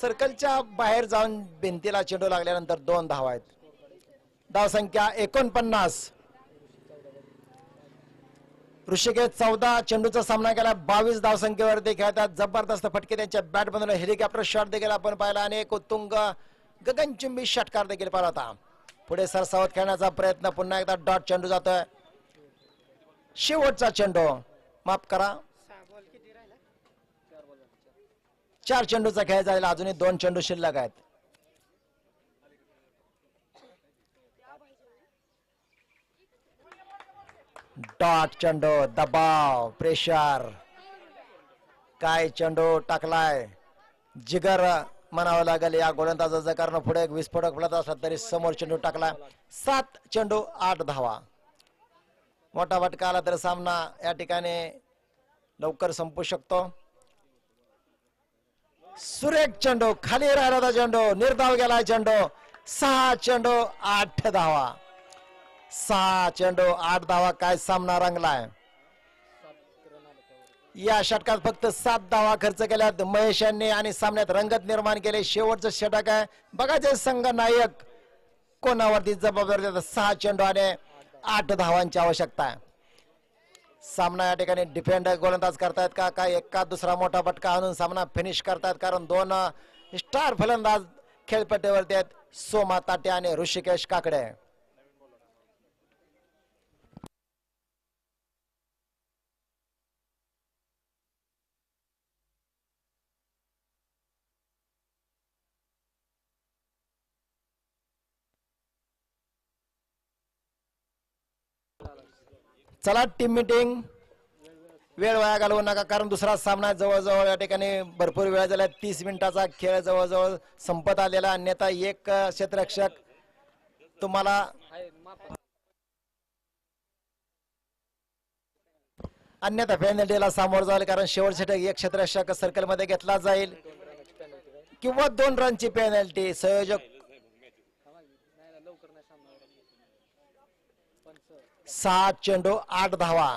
सर्कलच्या बाहेर जाऊन भिंतीला चेंडू लागल्यानंतर 2 धावा आहेत. धावसंख्या 49. ऋषिकेश 14 चेंडूचा सामना केला, 22 धावसंख्येवरती खेळतात. जबरदस्त फटके त्यांच्या बॅट मधून. हेलिकॉप्टर शॉट देखील आपण पाहिला आणि एक उत्तुंग गगनचुंबी षटकार देखील पाहिला होता. पुढे सरसावत खेळण्याचा प्रयत्न. पुन्हा एकदा डॉट चेंडू जातोय. शेवटचा चेंडू, माफ करा, 4 चेंडूचा खेळ झालेला, अजूनही 2 चेंडू शिल्लक आहेत. डॉट चेंडू, दबाव, प्रेशर. काय चेंडू टाकलाय, जिगर म्हणावं लागेल या गोलंदाजाचं, कारण पुढे एक विस्फोटक फलत असला तरी समोर चेंडू टाकला. 7 चेंडू 8 धावा. मोठा फटका आला तर सामना या ठिकाणी लवकर संपू शकतो. सुरेख चेंडू, खाली राहिला होता चेंडू, निर्धाव गेला चेंडू. 6 चेंडू 8 धावा. 6 चेंडू 8 धावा. काय सामना रंगलाय. या षटकात फक्त 7 धावा खर्च केल्यात महेश यांनी आणि सामन्यात रंगत निर्माण केले. शेवटचं षटक आहे, बघायचे संघ नायक कोणावरती जबाबदारी देतात. 6 चेंडू आणि 8 धावांची आवश्यकता आहे. सामना या ठिकाणी डिफेंड गोलंदाज करतायत का काय एका दुसरा मोठा फटका आणून सामना फिनिश करतायत, कारण 2 स्टार फलंदाज खेळपट्टीवरती आहेत, सोमा ताटे आणि ऋषिकेश काकडे. चला टीम मीटिंग, वेळ वाया घालवू नका, कारण दुसरा सामना जवळजवळ या ठिकाणी भरपूर वेळ झाला. 30 मिनिटाचा खेळ जवळजवळ संपत आलेला. अन्यथा एक क्षेत्ररक्षक तुम्हाला अन्यथा पेनल्टीला सामोरं जाईल, कारण शेवटचे एक क्षेत्ररक्षक सर्कल मध्ये घेतला जाईल किंवा 2 रनची पेनल्टी. संयोजक 6 चेंडू 8 धावा.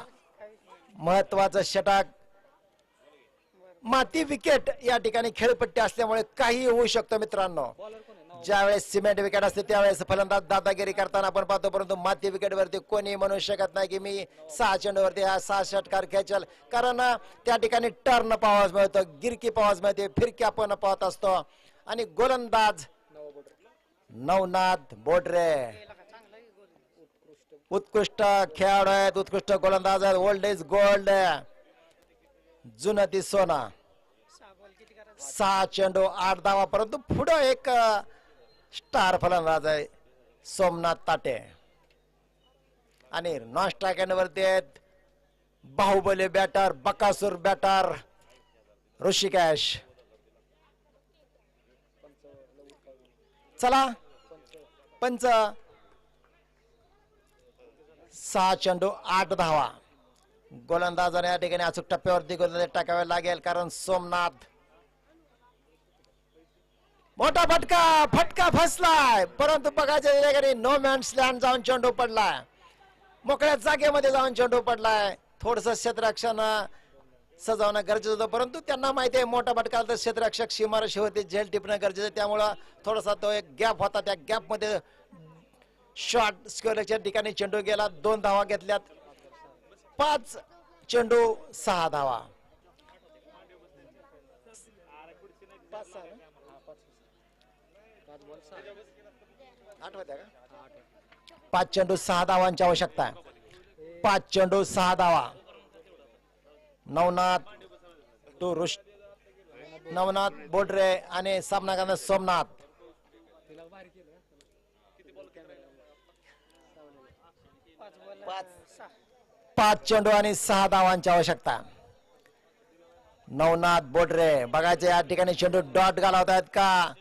महत्वाचं षटक. माती विकेट या ठिकाणी खेळपट्टी असल्यामुळे काही होऊ शकतं मित्रांनो. ज्यावेळेस सिमेंट विकेट असते त्यावेळेस फलंदाज दादागिरी करताना आपण पाहतो, परंतु माती विकेट वरती कोणी म्हणू शकत नाही की मी 6 चेंडूवरती हा 6 षटकार खेचल, कारण त्या ठिकाणी टर्न पाहावयास मिळतो, गिरकी पाहावयास मिळते, फिरकी आपण पाहत असतो. आणि गोलंदाज नवनाथ बोडरे उत्कृष्ट खेळाडू आहेत, उत्कृष्ट गोलंदाज आहेत. ओल्ड इज गोल्ड, जुनं ती सोना. 6 चेंडू 8 धावा, परंतु पुढं एक स्टार फलंदाज आहे सोमनाथ ताटे. आणि नॉन स्ट्राईक वरती आहेत बाहुबली बॅटर, बकासूर बॅटर ऋषिकेश. चला पंच. 6 चेंडू 8 धावा. गोलंदाजाने या ठिकाणी अचूक टप्प्यावरती गोलंदाजी टाकावे लागेल, कारण सोमनाथ मोठा फटका फसलाय, परंतु बघायच्या या ठिकाणी नो मॅन्स लँड जाऊन चेंडू पडलाय, मोकळ्या जागेमध्ये जाऊन चेंडू पडलाय. थोडस क्षेत्ररक्षण सजवणं गरजेचं होतं, परंतु त्यांना माहिती आहे मोठा फटका तर क्षेत्ररक्षक सीमारेषेवरती झेल टिपणं गरजेचं आहे, त्यामुळं थोडासा तो एक गॅप होता, त्या गॅप मध्ये शॉर्ट स्क्वेअरच्या ठिकाणी चेंडू गेला. 2 धावा घेतल्यात. 5 चेंडू 6 धावा. 5 चेंडू 6 धावांची आवश्यकता आहे. 5 चेंडू 6 धावा. नवनाथ बोडरे आणि सामना करणार सोमनाथ. 5 चेंडू आणि 6 धावांची आवश्यकता. नवनाथ बोडरे बघायचे या ठिकाणी चेंडू डॉट घालवत आहेत का,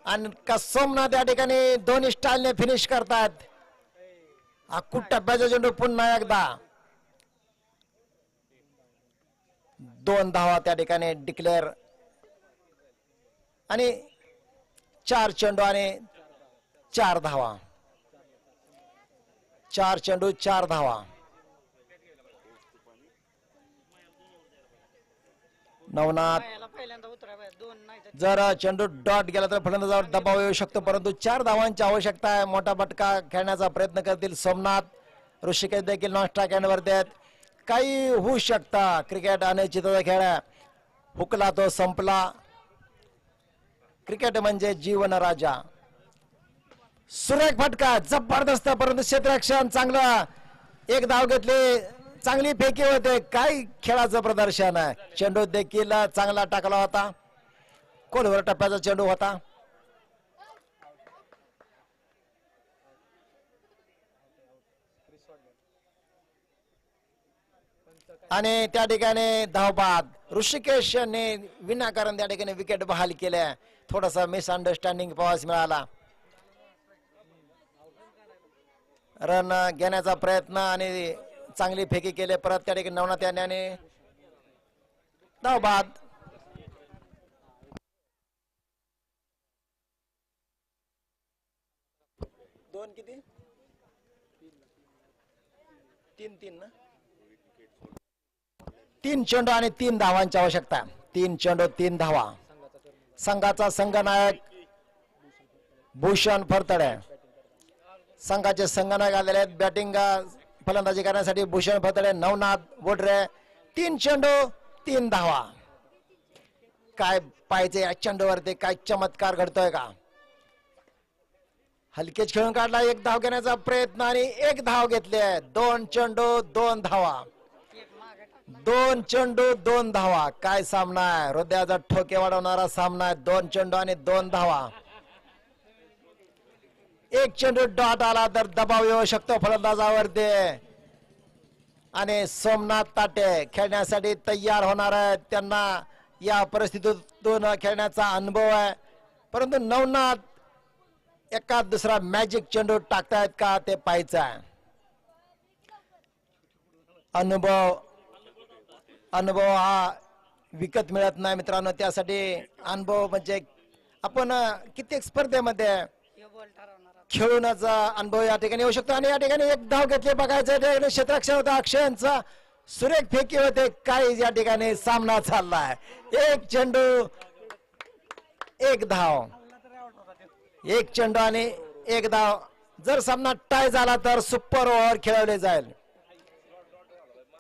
आणि का सोमनाथ या ठिकाणी दोन्ही स्टाईलने फिनिश करतात. अकुट टप्प्याचा चेंडू पुन्हा एकदा. 2 धावा त्या ठिकाणी डिक्लेअर. आणि 4 चेंडू आणि 4 धावा. 4 चेंडू 4 धावा. नवनाथ जर चेंडू डॉट गेला तर फलंदाजावर दबाव येऊ शकतो, परंतु 4 धावांची आवश्यकता आहे. मोठा फटका खेळण्याचा प्रयत्न करतील सोमनाथ. ऋषिकेश देखील नॉन स्ट्राईक हँडवर आहेत. काही होऊ शकता. क्रिकेट अनिश्चितता खेळ आहे. हुकला तो संपला. क्रिकेट म्हणजे जीवन राजा. सुरेख फटका जबरदस्त, परंतु क्षेत्ररक्षण चांगलं. 1 धाव घेतली, चांगली फेकी होते. काय खेळाचं प्रदर्शन आहे. चेंडू देखील चांगला टाकला होता. खोलवर टप्प्याचा चेंडू होता. आणि त्या ठिकाणी धावबाद ऋषिकेश यांनी विनाकारण त्या ठिकाणी विकेट बहाल केल्या. थोडासा मिसअंडरस्टँडिंग पाहायला मिळाला. रन घेण्याचा प्रयत्न आणि चांगली फेकी केले. परत त्या ठिकाणी नवनाथ यांनी धावबाद. दोन किती 3 ना. 3 चेंडू आणि 3 धावांची आवश्यकता. 3 चेंडू 3 धावा. संघाचा संघनायक भूषण फरतडे. संघाचे संघनायक आलेले आहेत बॅटिंग फलंदाजी करण्यासाठी. भूषण फरतडे, नवनाथ बोडरे. 3 चेंडू 3 धावा. काय पाहिजे या चेंडूवरती, काय चमत्कार घडतोय का. हलकेच खेळून काढला. 1 धाव घेण्याचा प्रयत्न आणि 1 धाव घेतले. 2 चेंडू 2 धावा. 2 चेंडू 2 धावा. काय सामना आहे. हृदयाचा ठोके वाढवणारा सामना आहे. 2 चेंडू आणि 2 धावा. 1 चेंडू डॉट आला तर दबाव येऊ शकतो फलंदाजावरती. आणि सोमनाथ ताटे खेळण्यासाठी तयार होणार आहेत. त्यांना या परिस्थितीतून खेळण्याचा अनुभव आहे, परंतु नवनाथ एका दुसरा मॅजिक चेंडू टाकतायत का ते पाहायचं आहे. अनुभव हा विकत मिळत नाही मित्रांनो. त्यासाठी अनुभव म्हणजे आपण कित्येक स्पर्धेमध्ये खेळूनच अनुभव या ठिकाणी येऊ शकतो. आणि या ठिकाणी 1 धाव घेतली. बघायचं क्षेत्ररक्षण होतं अक्षयांचा. सुरेख फेकी होते. काही या ठिकाणी सामना चाललाय. एक चेंडू एक धाव, एक चेंडू आणि एक धाव. जर सामना टाय झाला तर सुपर ओव्हर खेळवले जाईल.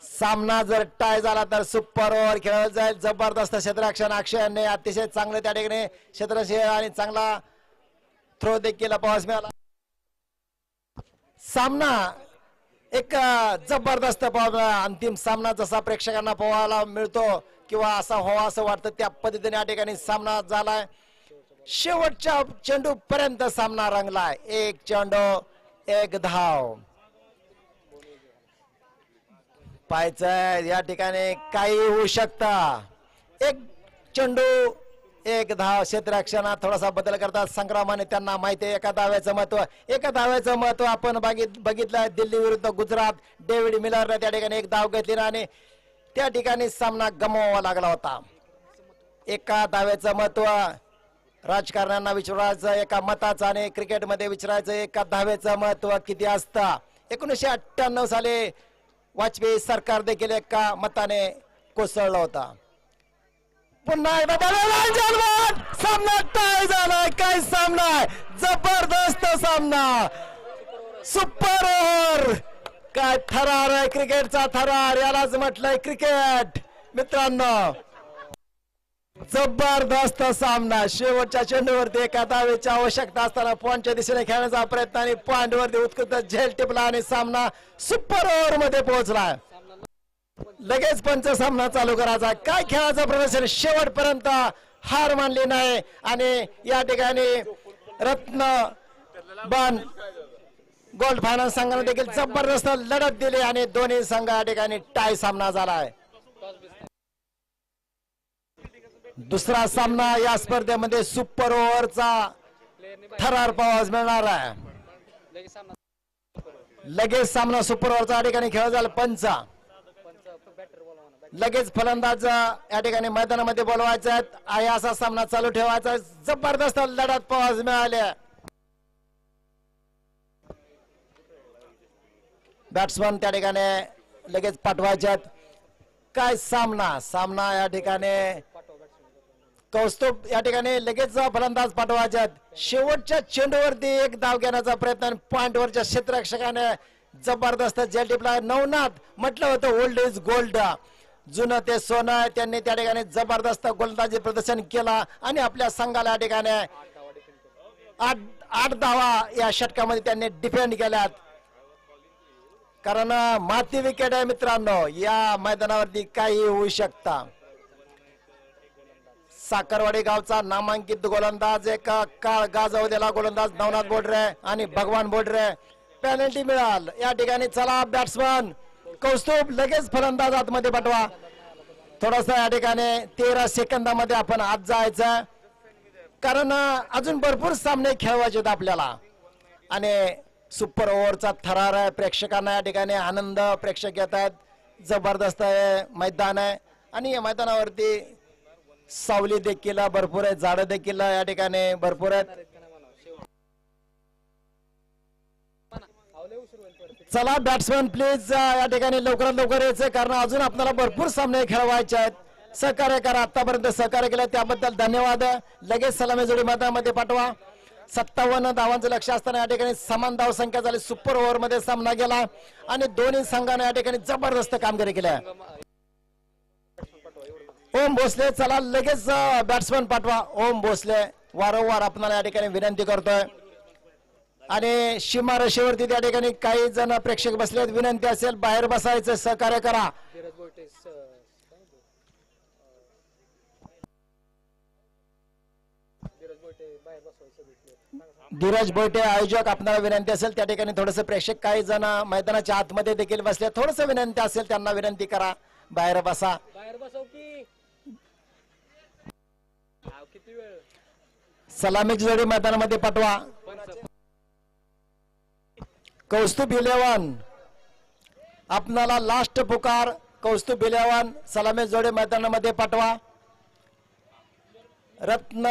सामना जर टाय झाला तर सुपर ओव्हर खेळवले जाईल. जबरदस्त क्षेत्ररक्षण अक्षय यांनी अतिशय चांगले त्या ठिकाणी क्षेत्ररक्षण आणि चांगला थ्रो देखील पाहायला मिळाला. सामना एक जबरदस्त अंतिम सामना जसा प्रेक्षकांना पाहायला मिळतो किंवा असा व्हावा असं वाटतं त्या पद्धतीने या ठिकाणी सामना झालाय. शेवटच्या चेंडू पर्यंत सामना रंगलाय. एक चेंडू एक धाव. पाहायचंय या ठिकाणी काही होऊ शकता. एक चेंडू एक धाव. क्षेत्ररक्षणात थोडासा बदल करतात संग्रामाने. त्यांना माहिती आहे एका धाव्याचं महत्व. एका धाव्याचं महत्व आपण बघितलं. दिल्ली विरुद्ध गुजरात डेव्हिड मिलरने त्या ठिकाणी एक धाव घेतली आणि त्या ठिकाणी सामना गमवावा लागला होता. एका धाव्याचं महत्व राजकारण्यांना विचारायचं एका मताचं आणि क्रिकेटमध्ये विचारायचं एका धाव्याचं महत्व किती असतं. 1998 साली वाजपेयी सरकार देखील एका मताने कोसळला होता. पुन्हा एकदा सामना टाय झालाय. काय सामना आहे. जबरदस्त सामना. Super over. काय थरार आहे क्रिकेटचा. थरार यालाच म्हटलंय क्रिकेट मित्रांनो. जबरदस्त सामना. शेवटच्या चेंडूवरती एका धावेची आवश्यकता असताना पॉइंटच्या दिशेने खेळण्याचा प्रयत्न आणि पॉइंटवरती उत्कृष्ट झेल टिपला आणि सामना सुपर ओव्हर मध्ये पोहोचला. लगेच पंच सामना चालू करायचा. काय खेळाचं प्रदर्शन. शेवटपर्यंत हार मानली नाही आणि या ठिकाणी रत्न बन गोल्ड फायनान्स संघाने देखील जबरदस्त लढत दिली आणि दोन्ही संघ या ठिकाणी टाय सामना झालाय. दुसरा सामना या स्पर्धेमध्ये सुपर ओव्हरचा थरार पाहायला मिळणार आहे. लगेच सामना सुपर ओव्हरचा या ठिकाणी खेळ झाला. पंच लगेच फलंदाज या ठिकाणी मैदानामध्ये बोलवायचा आहे. असा सामना चालू ठेवायचा. जबरदस्त लढत पाहायला मिळाल्या. बॅट्समन त्या ठिकाणी लगेच पाठवायच्यात. काय सामना. सामना या ठिकाणी कौस्तुभ या ठिकाणी लगेच फलंदाज पाठवायच्यात. शेवटच्या चेंडूवरती एक धाव घेण्याचा प्रयत्न. पॉइंटवरच्या क्षेत्ररक्षकाने जबरदस्त झेल टिपला. नवनाथ म्हटलं होतं ओल्ड इज गोल्ड. जुनं ते सोनं. त्यांनी त्या ठिकाणी जबरदस्त गोलंदाजी प्रदर्शन केला आणि आपल्या संघाला या ठिकाणी आठ धावा या षटकामध्ये त्यांनी डिफेंड केल्यात. कारण माती विकेट आहे मित्रांनो. या मैदानावरती काही होऊ शकता. साखरवाडी गावचा नामांकित गोलंदाज एक काळ गाजवलेला गोलंदाज नवनाथ बोडरे आणि भगवान बोडरे पेनल्टी मिळाल या ठिकाणी. चला बॅट्समन कौस्तुभ लगेच फलंदाज आतमध्ये पाठवा. थोडासा या ठिकाणी 13 सेकंदामध्ये आपण आत जायचं कारण अजून भरपूर सामने खेळवायचे आहेत आपल्याला आणि सुपर ओव्हरचा थरार आहे. प्रेक्षकांना या ठिकाणी आनंद प्रेक्षक घेत आहेत. जबरदस्त मैदान आहे आणि या मैदानावरती सावली देखील भरपूर आहे. झाडं देखील या ठिकाणी भरपूर आहेत. चला बॅट्समन प्लीज या ठिकाणी लवकरात लवकर यायचं कारण अजून आपल्याला भरपूर सामने खेळवायचे आहेत. सहकार्य करा. आतापर्यंत सहकार्य केलं त्याबद्दल धन्यवाद. लगेच सलामी जोडी मैदानामध्ये पाठवा. 57 धावांचं लक्ष असताना या ठिकाणी समान धाव संख्या झाली. सुपर ओव्हर मध्ये सामना गेला आणि दोन्ही संघाने या ठिकाणी जबरदस्त कामगिरी केली. ओम भोसले चला लगेच बॅट्समन पाठवा. ओम भोसले वारंवार आपल्याला या ठिकाणी विनंती करतोय आणि सीमा रेषेवरती त्या ठिकाणी काही जण प्रेक्षक बसलेत. विनंती असेल बाहेर बसायचं. सहकार्य करा. धीरज बोयटे आयोजक आपल्याला विनंती असेल त्या ठिकाणी थोडस प्रेक्षक काही जण मैदानाच्या आतमध्ये देखील बसले. थोडस विनंती असेल त्यांना विनंती करा बाहेर बसा. सलामी जोडी मैदानामध्ये पाठवा. कौस्तुभ 11 आपणाला लास्ट पुकार. कौस्तुभ 11 सलामी जोडी मैदानामध्ये पाठवा. रत्न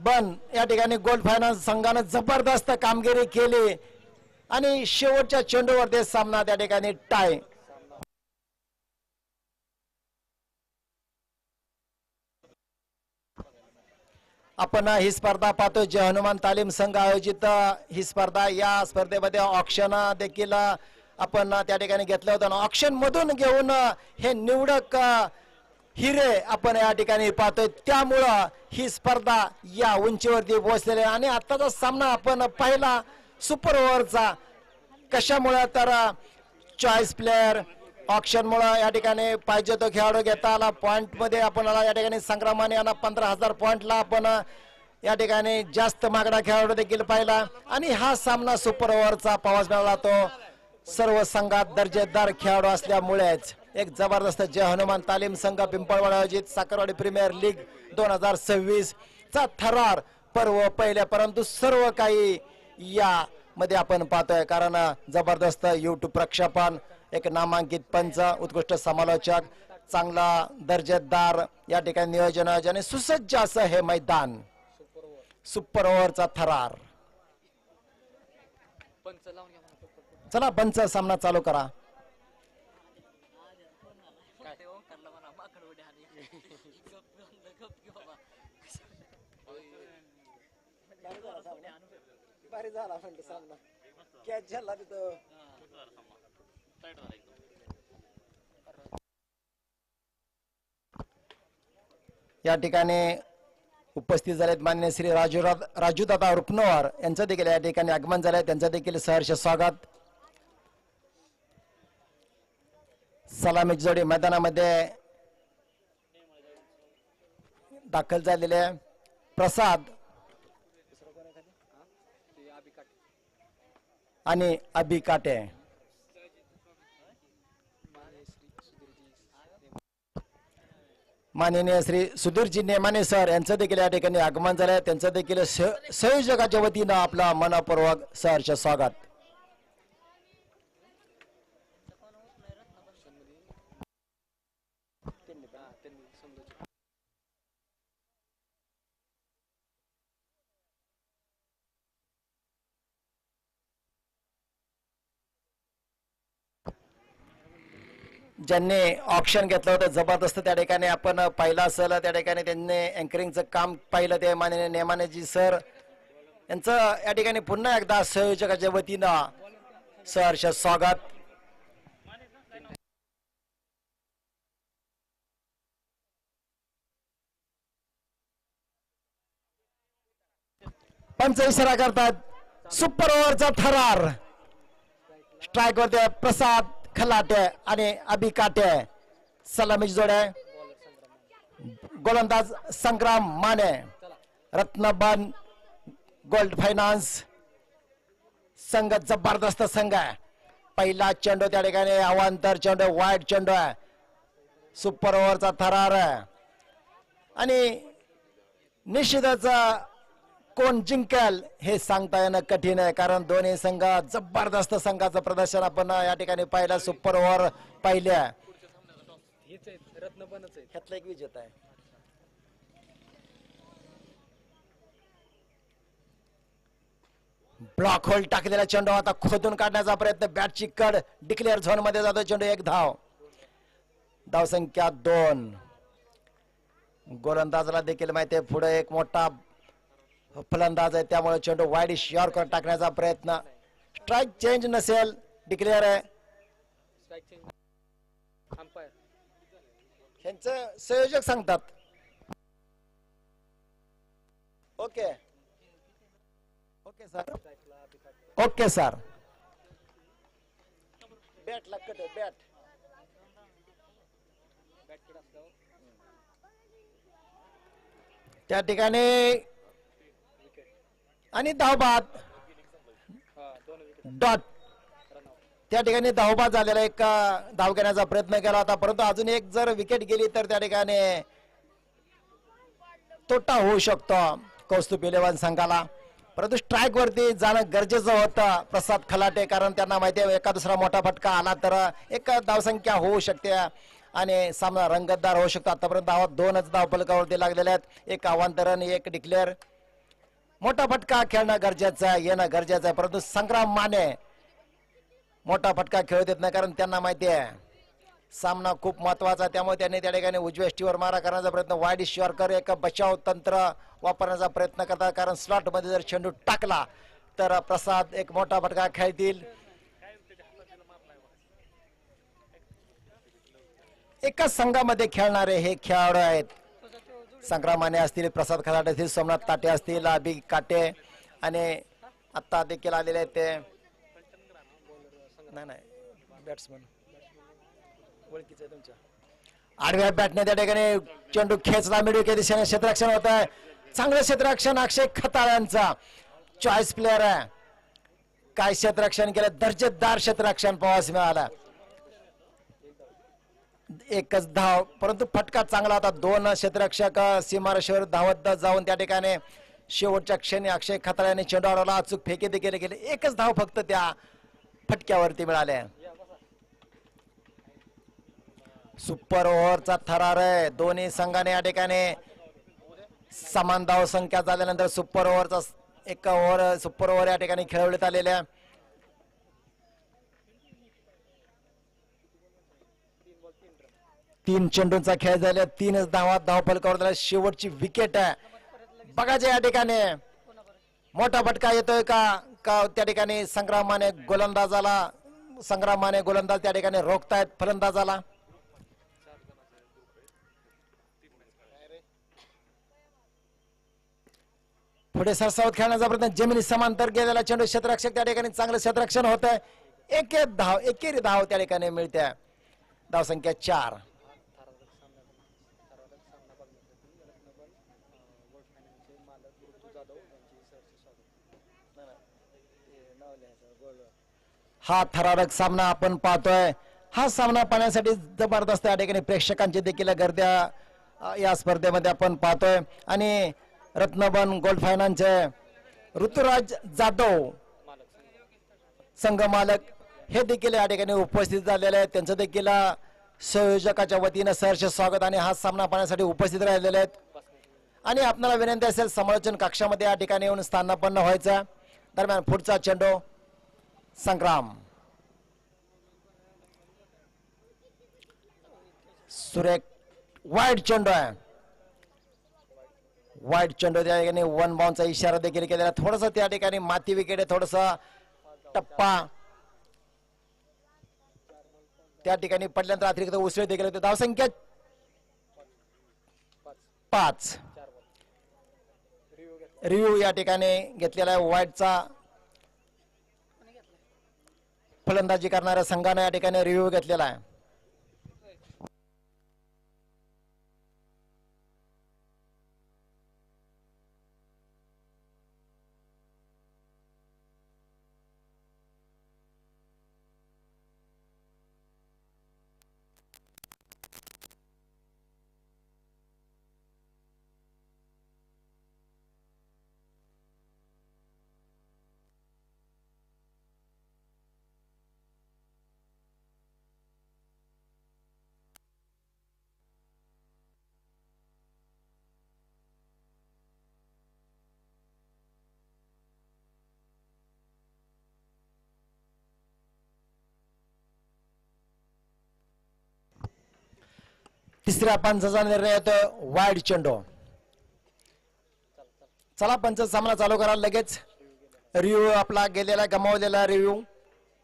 बन या ठिकाणी गोल्ड फायनान्स संघाने जबरदस्त कामगिरी केली आणि शेवटच्या चेंडूवर ते सामना त्या ठिकाणी टाय. आपण ही स्पर्धा पाहतो जय हनुमान तालीम संघ आयोजित ही स्पर्धा. या स्पर्धेमध्ये ऑक्शन देखील आपण त्या ठिकाणी घेतलं होतं. ऑक्शन मधून घेऊन हे निवडक हिरे आपण या ठिकाणी पाहतोय. त्यामुळं ही स्पर्धा या उंचीवरती पोहोचलेली आहे. आणि आताचा सामना आपण पाहिला सुपर ओव्हरचा. कशामुळे तर चॉईस प्लेअर ऑक्शन मुळे या ठिकाणी पाहिजे तो खेळाडू घेता आला. पॉइंट मध्ये आपल्याला या ठिकाणी संग्रामाने यांना 15,000 पॉइंटला आपण या ठिकाणी जास्त मागणा खेळाडू देखील पाहिला. आणि हा सामना सुपर ओव्हरचा पावास मिळाला तो सर्व संघात दर्जेदार खेळाडू असल्यामुळेच. एक जबरदस्त जय हनुमान तालीम संघ पिंपळवाड आयोजित साखरवाडी प्रीमियर लीग 2026 चा थरार पर्व पहिले. परंतु सर्व काही या मध्ये आपण पाहतोय कारण जबरदस्त युट्यूब प्रक्षेपण, एक नामांकित पंच, उत्कृष्ट समालोचक, चांगला दर्जेदार या ठिकाणी नियोजन आणि सुसज्ज असं हे मैदान. सुपर ओव्हरचा थरार. पंच लावून घ्या म्हणा. चला पंच सामना चालू करा. भारी झाला म्हणतो सामना. कॅच झाला तिथं. या ठिकाणी उपस्थित झालेत माननीय श्री राजूदादा रुपनवर यांचं देखील या ठिकाणी आगमन झालंय. त्यांचं देखील सहर्ष स्वागत. सलामी जोडी मैदानामध्ये दाखल झालेले प्रसाद आणि अभि काटे. माननीय श्री सुधीरजी नेमाने सर यांचं देखील या ठिकाणी आगमन झालंय. त्यांचं देखील संयोजकाच्या वतीनं आपला मनपूर्वक सहर्ष स्वागत. ज्यांनी ऑप्शन घेतलं होतं जबरदस्त त्या ठिकाणी आपण पाहिलं असेल. त्या ठिकाणी त्यांनी अँकरिंगचं काम पाहिलं ते माननीय नेमानेजी सर यांचं या ठिकाणी पुन्हा एकदा संयोजकाच्या वतीनं सहर्ष स्वागत. पंच इशारा करतात. सुपर ओव्हरचा थरार. स्ट्राईक वरती प्रसाद खलाटे आणि अभि काटे. सलामी जोड्या गोलंदाज संग्राम माने. रत्नबन गोल्ड फायनान्स संघ जबरदस्त संघ आहे. पहिला चेंडू त्या ठिकाणी अवांतर चेंडू, वाईट चेंडू आहे. सुपर ओव्हरचा थरार आहे आणि निश्चितच कोण जिंकेल हे सांगता येणं कठीण आहे कारण दोन्ही संघ जबरदस्त संघाचं प्रदर्शन आपण या ठिकाणी पाहिलं. सुपर ओव्हर पाहिल्या. ह्यातला एक विजेता आहे. ब्लॉक होल टाकलेला चेंडू आता खोदून काढण्याचा प्रयत्न. बॅटची कड डिक्लेअर झोन मध्ये जातो चेंडू. एक धाव. धावसंख्या 2. गोलंदाजाला देखील माहिती आहे पुढे एक मोठा फलंदाज आहे त्यामुळे चेंडू वाईड यॉर्कर टाकण्याचा प्रयत्न. स्ट्राईक चेंज नसेल डिक्लेअर आहे. ह्यांचं संयोजक सांगतात. Okay okay sir. Okay sir. Bat लागत बॅट. त्या ठिकाणी आणि धावबाद डॉट. त्या ठिकाणी धावबाद झालेला एक धाव घेण्याचा प्रयत्न केला होता परंतु अजून एक जर विकेट गेली तर त्या ठिकाणी तोटा होऊ शकतो कौस्तुभ इलेव्हन संघाला. परंतु स्ट्राईक वरती जाणं गरजेचं होतं प्रसाद खलाटे कारण त्यांना माहिती आहे एका दुसरा मोठा फटका आला तर एक धावसंख्या होऊ शकते आणि सामना रंगतदार होऊ शकतो. आतापर्यंत धावा 2च धावफलकावरती लागलेल्या आहेत. एक अवांतरण, एक डिक्लेअर. मोठा फटका खेळणं गरजेचं आहे, येणं गरजेचं आहे परंतु संग्राम माने मोठा फटका खेळू देत नाही कारण त्यांना माहिती आहे सामना खूप महत्वाचा, त्यामुळे त्यांनी त्या ठिकाणी उजव्या स्टीवर मारा करण्याचा प्रयत्न, वाईड शॉर्कर एक बचाव तंत्र वापरण्याचा प्रयत्न करतात, कारण स्लॉट मध्ये जर चेंडू टाकला तर प्रसाद एक मोठा फटका खेळतील. एकाच संघामध्ये खेळणारे हे खेळाडू आहेत. संग्राम माने असतील, प्रसाद खराटे असतील, सोमनाथ ताटे असतील, अभि काटे आणि आता देखील आलेले आहेत ते नाही बॅट्समन ओळखीचं आहे तुमच्या. आडव्या बॅटने त्या ठिकाणी चेंडू खेचला, मिडविकेट दिशेने क्षेत्ररक्षण होत आहे. चांगलं क्षेत्ररक्षण अक्षय खताळ यांचा चॉईस प्लेअर आहे. काय क्षेत्ररक्षण केलं, दर्जेदार क्षेत्ररक्षण पाहावयास मिळालं. एकच धाव, परंतु फटका चांगला होता. दोन क्षेत्ररक्षक सीमारेषेवर धावत जाऊन त्या ठिकाणी शेवटच्या क्षणी अक्षय खताळ यांनी चेंडू अडवला, अचूक फेके देखील केले. एकच धाव फक्त त्या फटक्यावरती मिळाले. सुपर ओव्हरचा थरार आहे. दोन्ही संघाने या ठिकाणी समान धाव संख्या झाल्यानंतर सुपर ओव्हरचा सुपर ओव्हर या ठिकाणी खेळवण्यात आलेल्या. तीन चेंडूंचा खेळ झाला, 3च धावात धावफलकावर झाला. शेवटची विकेट आहे. बघायचे या ठिकाणी मोठा फटका येतोय का त्या ठिकाणी संग्रामाने गोलंदाज त्या ठिकाणी रोखतायत फलंदाजाला. पुढे सरसावत खेळण्याचा प्रयत्न, जमिनी समांतर गेलेला चेंडू, क्षेत्ररक्षक त्या ठिकाणी चांगलं क्षेत्ररक्षण होत आहे. एकेरी धाव त्या ठिकाणी मिळते. धाव संख्या 4. हा थरारक सामना आपण पाहतोय. हा सामना पाहण्यासाठी जबरदस्त या ठिकाणी प्रेक्षकांची देखील गर्दी या स्पर्धेमध्ये आपण पाहतोय. आणि रत्नबन गोल्ड फायनान्सचे ऋतुराज जाधव संघ मालक हे देखील या ठिकाणी उपस्थित झालेले आहेत. त्यांचं देखील संयोजकाच्या वतीनं सहर्ष स्वागत आणि हा सामना पाहण्यासाठी उपस्थित राहिलेले आहेत. आणि आपल्याला विनंती असेल समालोचन कक्षामध्ये या ठिकाणी येऊन स्थानापन्न व्हायचं. दरम्यान पुढचा चेंडू संग्राम, सुरेख वाईड चेंडू आहे. वाईड चेंडू त्या ठिकाणी 1 बाउंडचा इशारा देखील केलेला. थोडस त्या ठिकाणी माती विकेट आहे, थोडस टप्पा त्या ठिकाणी पडल्यानंतर अतिरिक्त उसळी देखील होते. धावसंख्या 5. रिव्ह्यू या ठिकाणी घेतलेला आहे. वाईडचा फलंदाजी करणाऱ्या संघाने या ठिकाणी रिव्ह्यू घेतलेला आहे. तिसऱ्या पंचाचा निर्णय येतो वाईड चेंडू. चला पंच सामना चालू करा लगेच. रिव्ह्यू आपला गेलेला गमावलेला रिव्ह्यू,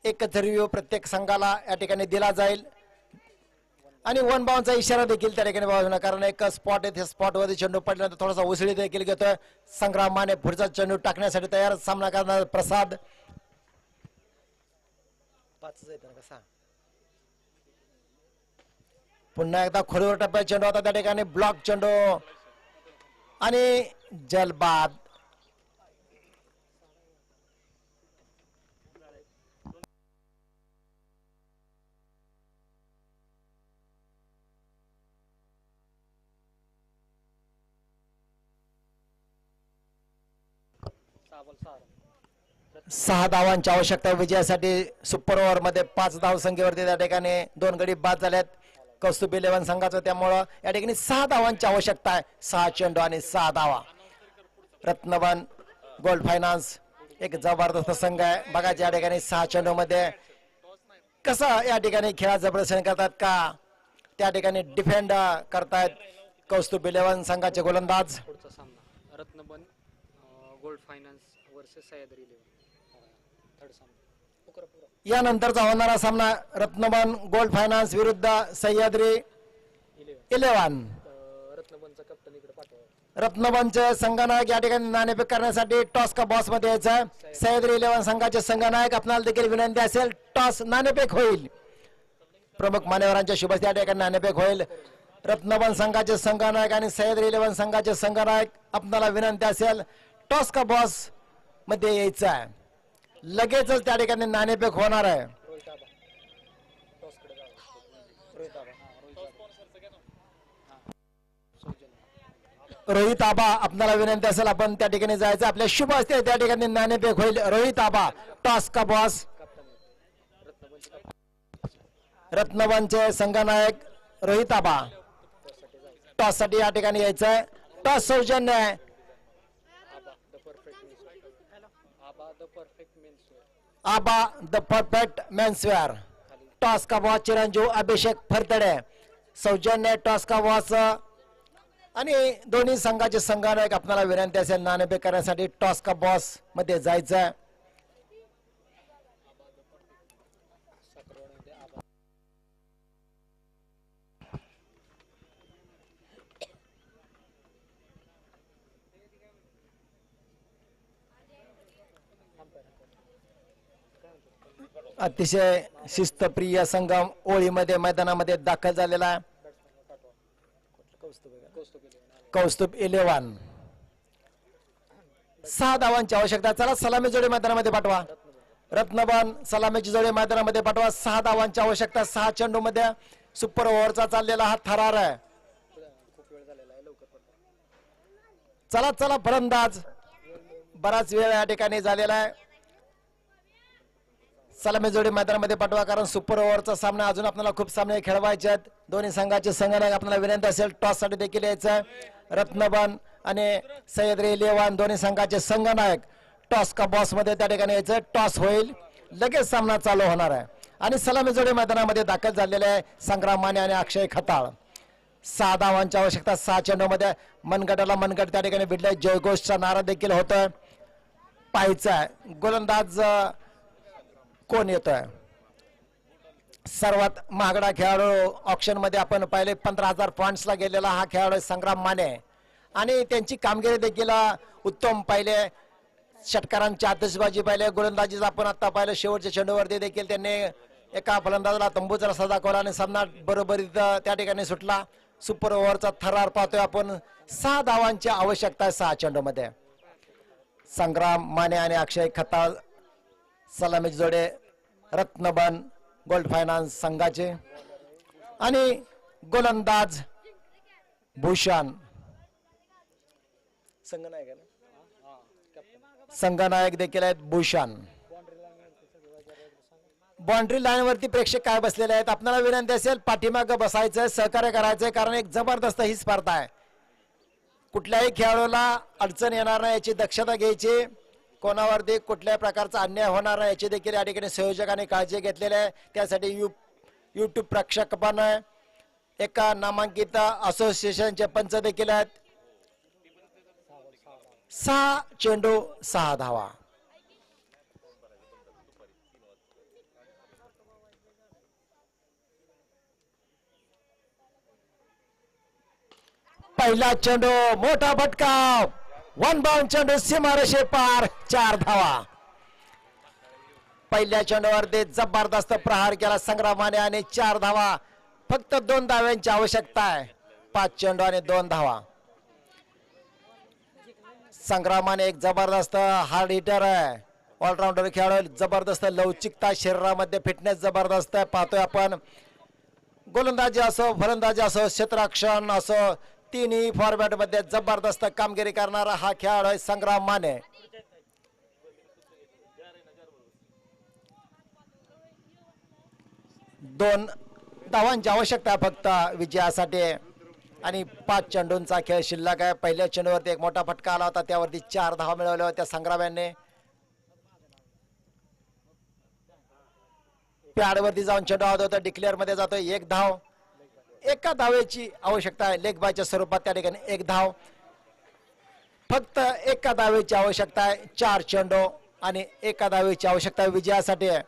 एकच रिव्ह्यू प्रत्येक संघाला या ठिकाणी दिला जाईल. आणि 1 बाउंडचा इशारा देखील त्या ठिकाणी बाजूला, कारण एक स्पॉट आहे, त्या स्पॉट वरती चेंडू पडल्यानंतर थोडासा उसळी देखील घेतोय. संग्राम माने पुढचा चेंडू टाकण्यासाठी तयार. सामना करणार प्रसाद. 5 कसा पुन्हा एकदा खोलीवर टप्प्यात चेंडू होता, त्या ठिकाणी ब्लॉक चेंडू आणि जलबाद. सहा धावांची आवश्यकता विजयासाठी. सुपर ओव्हर मध्ये 5 धाव संख्येवरती त्या ठिकाणी 2 गडी बाद झाल्यात कौस्तुभ 11 संघाचं, त्यामुळं या ठिकाणी 6 धावांची आवश्यकता आहे. 6 चेंडू आणि 6 धावा. रत्नबन गोल्ड फायनान्स एक जबरदस्त संघ आहे. बघा या ठिकाणी 6 चेंडू मध्ये कसं या ठिकाणी खेळाचं प्रदर्शन करतात का त्या ठिकाणी डिफेंड करतायत कौस्तुभ 11 संघाचे गोलंदाज. पुढचा सामना Ratnaban gold finance versus Sahyadri eleven. Third सामना पुरा यानंतरचा होणारा सामना रत्नबन गोल्ड फायनान्स विरुद्ध सह्याद्री 11. रत्नबनचा कप्तान इकडे पाठवा. रत्नबनचे संघनायक या ठिकाणी नाणेफेक करण्यासाठी टॉस का बॉस मध्ये यायचं. सह्याद्री 11 संघाचे संघनायक आपल्याला देखील विनंती असेल टॉस नाणेफेक होईल. प्रमुख मान्यवरांच्या शुभ या ठिकाणी नाणेफेक होईल. रत्नबन संघाचे संघनायक आणि सह्याद्री 11 संघाचे संघनायक आपल्याला विनंती असेल टॉस का बॉस मध्ये यायचं आहे. लगेचच त्या ठिकाणी नाणेफेक होणार आहे. रोहित आबा टॉसकडे जावा. रोहित आबा सौजन्य रोहित आबा आपल्याला विनंती असेल आपण त्या ठिकाणी जायचं. आपल्या शुभ असते त्या ठिकाणी नाणेफेक होईल. रोहित आबा टॉस का बॉस. कप्तान रत्नबनचे कप्तान रत्नबनचे संघनायक रोहित आबा टॉससाठी जायचं. टॉस साठी या ठिकाणी यायचंय. टॉस सौजन्य आहे. Aaba the perfect menswear. Aaba the perfect menswear. Aaba the perfect menswear. Toss का बॉस चिरंजीव अभिषेक फरतडे सौजन्य टॉस का बॉस. आणि दोन्ही संघाचे संघनायक आपल्याला विनंती असेल नाणेफेक करण्यासाठी टॉस का बॉस मध्ये जायचं. साखरवाड्यामध्ये आबा अतिशय शिस्तप्रिय संघम ओळीमध्ये मैदानामध्ये दाखल झालेला आहे. कौस्तुभ कौस्तुभ 11. 6 धावांची आवश्यकता. चला सलामी जोडी मैदानामध्ये पाठवा. रत्नबन सलामीची जोडी मैदानामध्ये पाठवा. 6 धावांची आवश्यकता. 6 चेंडू मध्ये सुपर ओव्हरचा चाललेला हा थरार आहे. खूप वेळ झालेला आहे. लवकर पडतो. चला चला फलंदाज बराच वेळ या ठिकाणी झालेला आहे. सलामी जोडी मैदानामध्ये पाठवा कारण सुपर ओव्हरचा सामना अजून आपल्याला खूप सामने खेळवायचे आहेत. दोन्ही संघाचे संघनायक आपल्याला विनंती असेल टॉस साठी देखील यायचं. रत्नबन आणि सह्याद्री 11 दोन्ही संघाचे संघनायक टॉस का बॉस मध्ये त्या ठिकाणी यायचं. टॉस होईल लगेच सामना चालू होणार आहे. आणि सलामी जोडी मैदानामध्ये दाखल झालेले आहे संग्राम माने आणि अक्षय खताळ. 6 धावांची आवश्यकता. 6 चेंडू मध्ये मनगटाला मनगट त्या ठिकाणी भिडलाय. जयघोषचा नारा देखील होतोय. पाहायचा आहे गोलंदाज कोण येतोय. सर्वात महागडा खेळाडू ऑप्शन मध्ये आपण पाहिले 15,000 पॉइंट्सला गेलेला हा खेळाडू संग्राम माने आणि त्यांची कामगिरी देखील उत्तम पाहिले. षटकारांची आतिषबाजी पाहिले. गोलंदाजीच आपण आता पाहिलं शेवटच्या चेंडूवरती देखील त्यांनी एका फलंदाजाला तंबूचा रस्ता दाखवला आणि सामना बरोबरीत त्या ठिकाणी सुटला. सुपर ओव्हरचा थरार पाहतोय आपण. 6 धावांची आवश्यकता आहे 6 चेंडू मध्ये. संग्राम माने आणि अक्षय खताळ सलामी जोडे रत्नबन गोल्ड फायनान्स संघाचे आणि गोलंदाज भूषण संघनायक आहे ना. संघनायक देखील आहेत भूषण. बाउंड्री लाईन वरती प्रेक्षक काय बसलेले आहेत. आपल्याला विनंती असेल पाठीमागं बसायचं सहकार्य करायचंय कारण एक जबरदस्त ही स्पर्धा आहे. कुठल्याही खेळाडूला अडचण येणार नाही याची दक्षता घ्यायची. कोणावरती कुठल्याही प्रकारचा अन्याय होणार नाही याची देखील या ठिकाणी संयोजकांनी काळजी घेतलेली आहे. त्यासाठी युट्यूब प्रेक्षक पण एका नामांकित असोसिएशनचे पंच देखील आहेत. 6 चेंडू 6 धावा. पहिला चेंडू मोठा फटका. 1 बाउंड चेंडू सीमारेषे पार. 4 धावा. पहिल्या चेंडूवरती जबरदस्त प्रहार केला संग्रामाने आणि 4 धावा. फक्त 2 धाव्यांची आवश्यकता आहे. 5 चेंडू आणि 2 धावा. संग्रामाने एक जबरदस्त हार्ड हिटर आहे. ऑलराऊंडर खेळाडू. जबरदस्त लवचिकता शरीरामध्ये फिटनेस जबरदस्त आहे. पाहतोय आपण गोलंदाजी असो फलंदाजी असो क्षेत्ररक्षण असो तिन्ही फॉर्मॅट मध्ये जबरदस्त कामगिरी करणारा हा खेळाडू आहे संग्राम माने. दोन धावांची आवश्यकता आहे फक्त विजयासाठी आणि 5 चेंडूंचा खेळ शिल्लक आहे. पहिल्या चेंडूवरती एक मोठा फटका आला होता त्यावरती 4 धावा मिळवल्या होत्या संग्राम यांनी. पॅड वरती जाऊन चेंडू आउट होतो, डिक्लेअर मध्ये जातोय. एक धाव, एका धावेची आवश्यकता आहे. लेग बायच्या स्वरूपात त्या ठिकाणी एक धाव, फक्त एका धावेची आवश्यकता आहे. 4 चेंडू आणि एका धावेची आवश्यकता विजयासाठी आहे.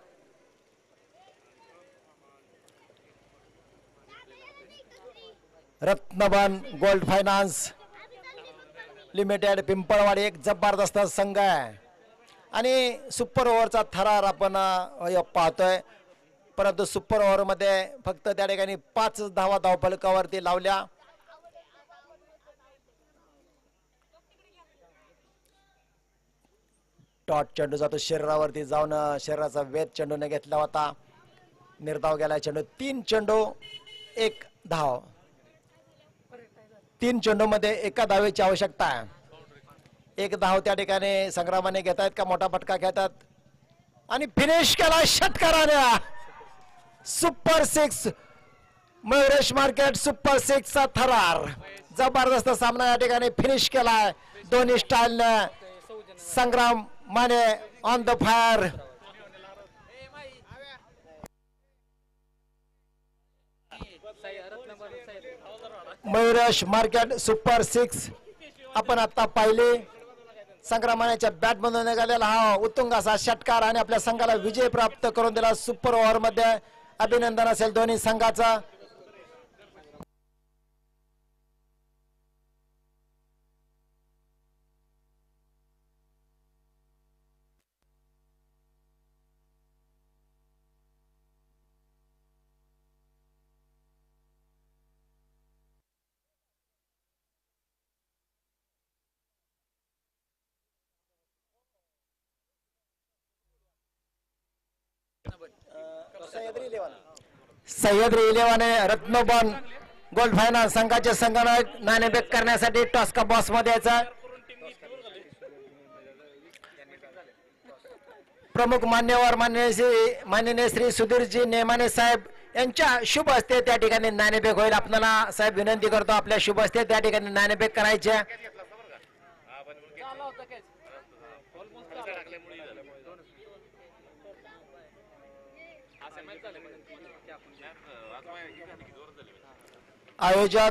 रत्नबन गोल्ड फायनान्स लिमिटेड पिंपळवाडी एक जबरदस्त संघ आहे आणि सुपर ओव्हरचा थरार आपण पाहतोय, परंतु सुपर ओव्हर मध्ये फक्त त्या ठिकाणी 5 धावा धावफलकावरती लावल्या. टॉट चेंडू जातो शरीरावरती जाऊन, शरीराचा वेध चेंडूने घेतला होता, निर्धाव गेला चेंडू. 3 चेंडू 1 धाव, 3 चेंडू मध्ये एका धावेची आवश्यकता आहे. 1 धाव त्या ठिकाणी संग्रामाने घेतायत का मोठा फटका घेतात आणि फिनिश केला षटकाराने. सुपर 6 मयुरेश मार्केट सुपर 6 चा थरार, जबरदस्त सामना या ठिकाणी फिनिश केलाय दोन्ही स्टाईलने. Sangram Mane on the fire. Mayuresh market super 6 आपण आता पाहिले. संग्रामाच्या बॅट मधून निघालेला हा उत्तुंग असा षटकार आणि आपल्या संघाला विजय प्राप्त करून दिला सुपर ओव्हर मध्ये. अभिनंदन असेल दोन्ही संघाचं. सह्याद्री 11 रत्नोबन गोल्ड फायनान्स संघाचे संगणक नाणेफेक करण्यासाठी टॉस्का बॉक्स मध्ये यायचा. प्रमुख मान्यवर माननीय श्री सुधीरजी नेमाने साहेब यांच्या शुभ हस्ते त्या ठिकाणी नाणेफेक होईल. आपल्याला साहेब विनंती करतो आपल्या शुभ हस्ते त्या ठिकाणी नाणेफेक करायचे. आयोजक